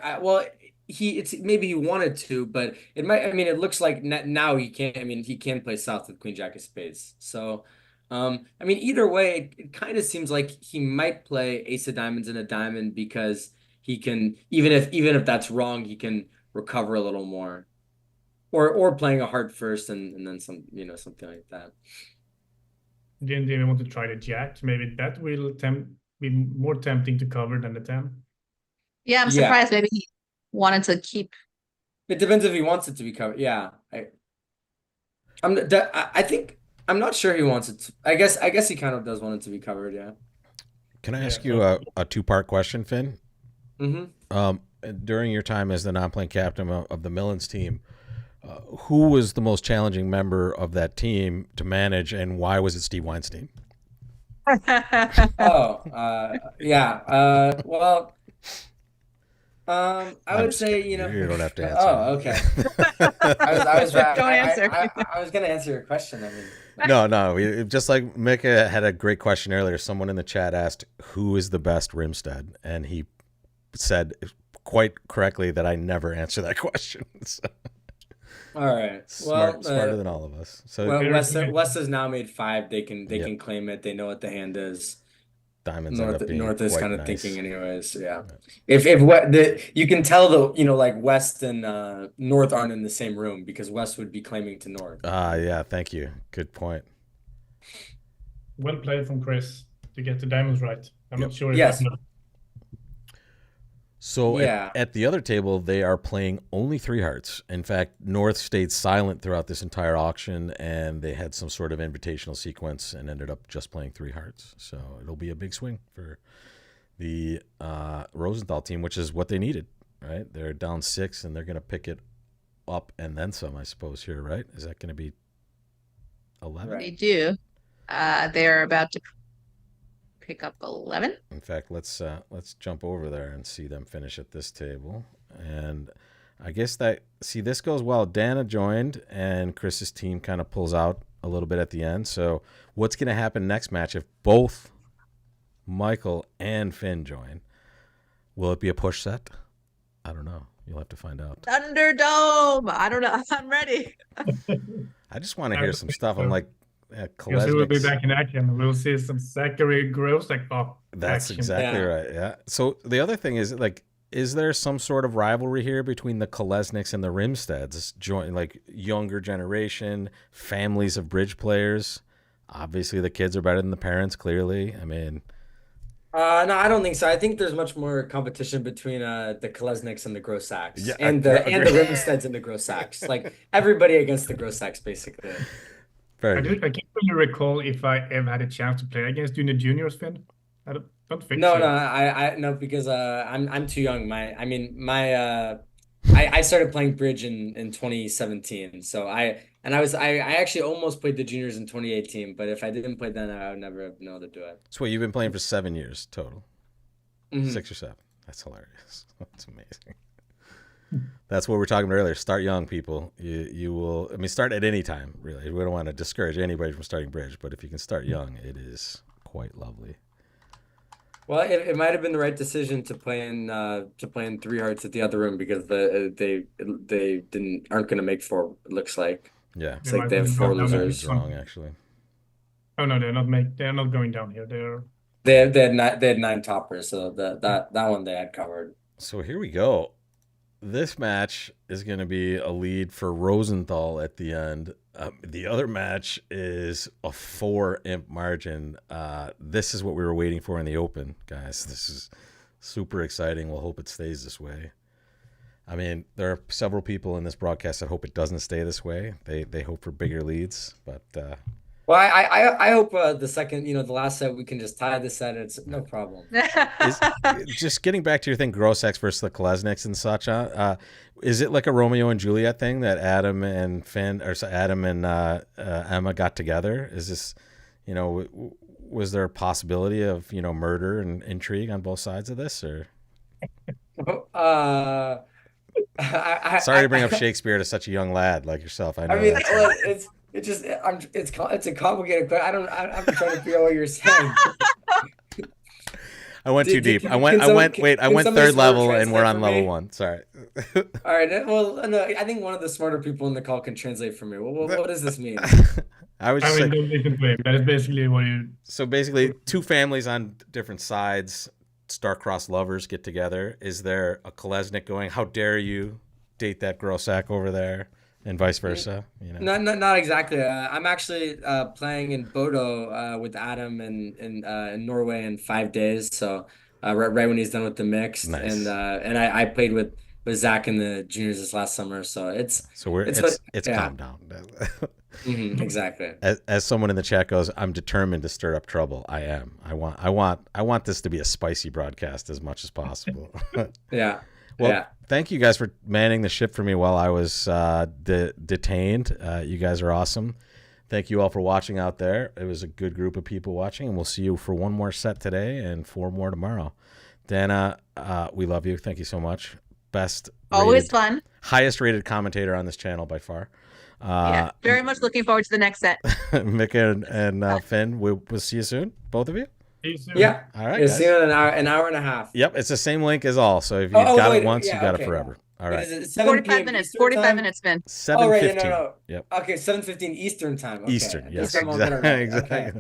maybe he wanted to, but it looks like now he can't. He can play south with Queen Jack of Spades. So, either way, it kind of seems like he might play Ace of Diamonds and a diamond because he can, even if that's wrong, he can recover a little more, or playing a heart first and then something like that. didn't even want to try the Jack. Maybe that will be more tempting to cover than the 10. Yeah, I'm surprised. Maybe he wanted to keep. It depends if he wants it to be covered. Yeah, I'm not sure he wants it to. I guess he kind of does want it to be covered. Yeah. Can I ask you a 2-part question, Finn? Mm-hmm. During your time as the non-playing captain of the Millens team, who was the most challenging member of that team to manage, and why was it Steve Weinstein? Yeah. Well, I would say, you don't have to answer. Oh, okay. I was Don't answer. I was gonna answer your question. No. Just like Mika had a great question earlier. Someone in the chat asked, "Who is the best Rimstead?" And he said quite correctly that I never answer that question. So. All right. Well, smarter than all of us. So West has now made 5. They can claim it. They know what the hand is. Diamonds end up being North is quite kind of nice. thinking anyways. Yeah. If you can tell like West and North aren't in the same room because West would be claiming to North. Yeah. Thank you. Good point. Well played from Chris to get the diamonds right. I'm not sure if Yes. that. So Yeah. at the other table, they are playing only 3 hearts. In fact, North stayed silent throughout this entire auction, and they had some sort of invitational sequence and ended up just playing 3 hearts. So it'll be a big swing for the Rosenthal team, which is what they needed, right? They're down 6, and they're going to pick it up and then some, I suppose, here, right? Is that going to be 11? They do. They're about to pick up 11. In fact, let's jump over there and see them finish at this table. And I guess this goes well. Dana joined, and Chris's team kind of pulls out a little bit at the end. So what's going to happen next match if both Michael and Finn join? Will it be a push set? I don't know. You'll have to find out. Thunderdome. I don't know. I'm ready. I just want to hear some stuff. I'm like, Because he will be back in action. We'll see some Zachary Gross That's action. exactly right. Yeah. So the other thing is there some sort of rivalry here between the Kolesniks and the Rimsteads? Like younger generation, families of bridge players. Obviously, the kids are better than the parents. Clearly, No, I don't think so. I think there's much more competition between the Kolesniks and the Grossacks, and the Rimsteads and the Grossacks. Like everybody against the Grossacks, basically. I can't really recall if I ever had a chance to play against you in the juniors, Finn. I don't think No, so. no, I no, because I'm too young. My I started playing bridge in 2017. So I actually almost played the juniors in 2018, but if I didn't play then, I would never have been able to do it. So you've been playing for 7 years total. Mhm. 6 or 7. That's hilarious. That's amazing. That's what we were talking about earlier. Start young, people. You will. I mean, start at any time. Really, we don't want to discourage anybody from starting bridge, but if you can start young, it is quite lovely. Well, it might have been the right decision to play in 3 hearts at the other room because they aren't going to make 4. It looks like Yeah, it's like they have 4 losers. it's wrong actually. Oh no, they're not going down here. They had 9 toppers, so that one they had covered. So here we go. This match is going to be a lead for Rosenthal at the end. The other match is a 4 imp margin. This is what we were waiting for in the open, guys. This is super exciting. We'll hope it stays this way. I mean, there are several people in this broadcast that hope it doesn't stay this way. They hope for bigger leads, but Well, I hope the second, the last set we can just tie the set. It's no problem. just getting back to your thing, Groseks versus the Kolesniks and such. Is it like a Romeo and Juliet thing that Adam and Finn, or Adam and Emma got together? Is this, was there a possibility of murder and intrigue on both sides of this, or? Sorry to bring up Shakespeare to such a young lad like yourself. I know. I mean, it's a complicated question. I'm trying to figure out what you're saying. I went too deep. I went third level and we're on level 1. Sorry. All right. Well, no, I think one of the smarter people in the call can translate for me. What does this mean? I was I just mean, saying, don't make it blame. That is basically what you. so basically 2 families on different sides, star-crossed lovers get together. Is there a Kolesnik going, how dare you date that Grosek over there, and vice versa? Not exactly. I'm actually playing in Bodo with Adam in Norway in 5 days. So right when he's done with the mixed, Nice. and I played with Zach in the juniors this last summer. So it's yeah. calmed down. Exactly. As someone in the chat goes, I'm determined to stir up trouble. I am. I want this to be a spicy broadcast as much as possible. Yeah. Well, yeah. Thank you guys for manning the ship for me while I was detained. You guys are awesome. Thank you all for watching out there. It was a good group of people watching, and we'll see you for 1 more set today and 4 more tomorrow. Dana, we love you. Thank you so much. Always fun. Highest rated commentator on this channel by far. Yeah, very much looking forward to the next set. Mika and Finn, we'll see you soon, both of you. Yeah. All right. Yeah, see you in an hour and a half. Yep, it's the same link as all. So if you've got it once, you got it forever. All right. 45 minutes. 45 minutes, Finn. 7:15. No. Yep. Okay, 7:15 Eastern time. Okay. Eastern. Yes. Eastern, Exactly. Okay.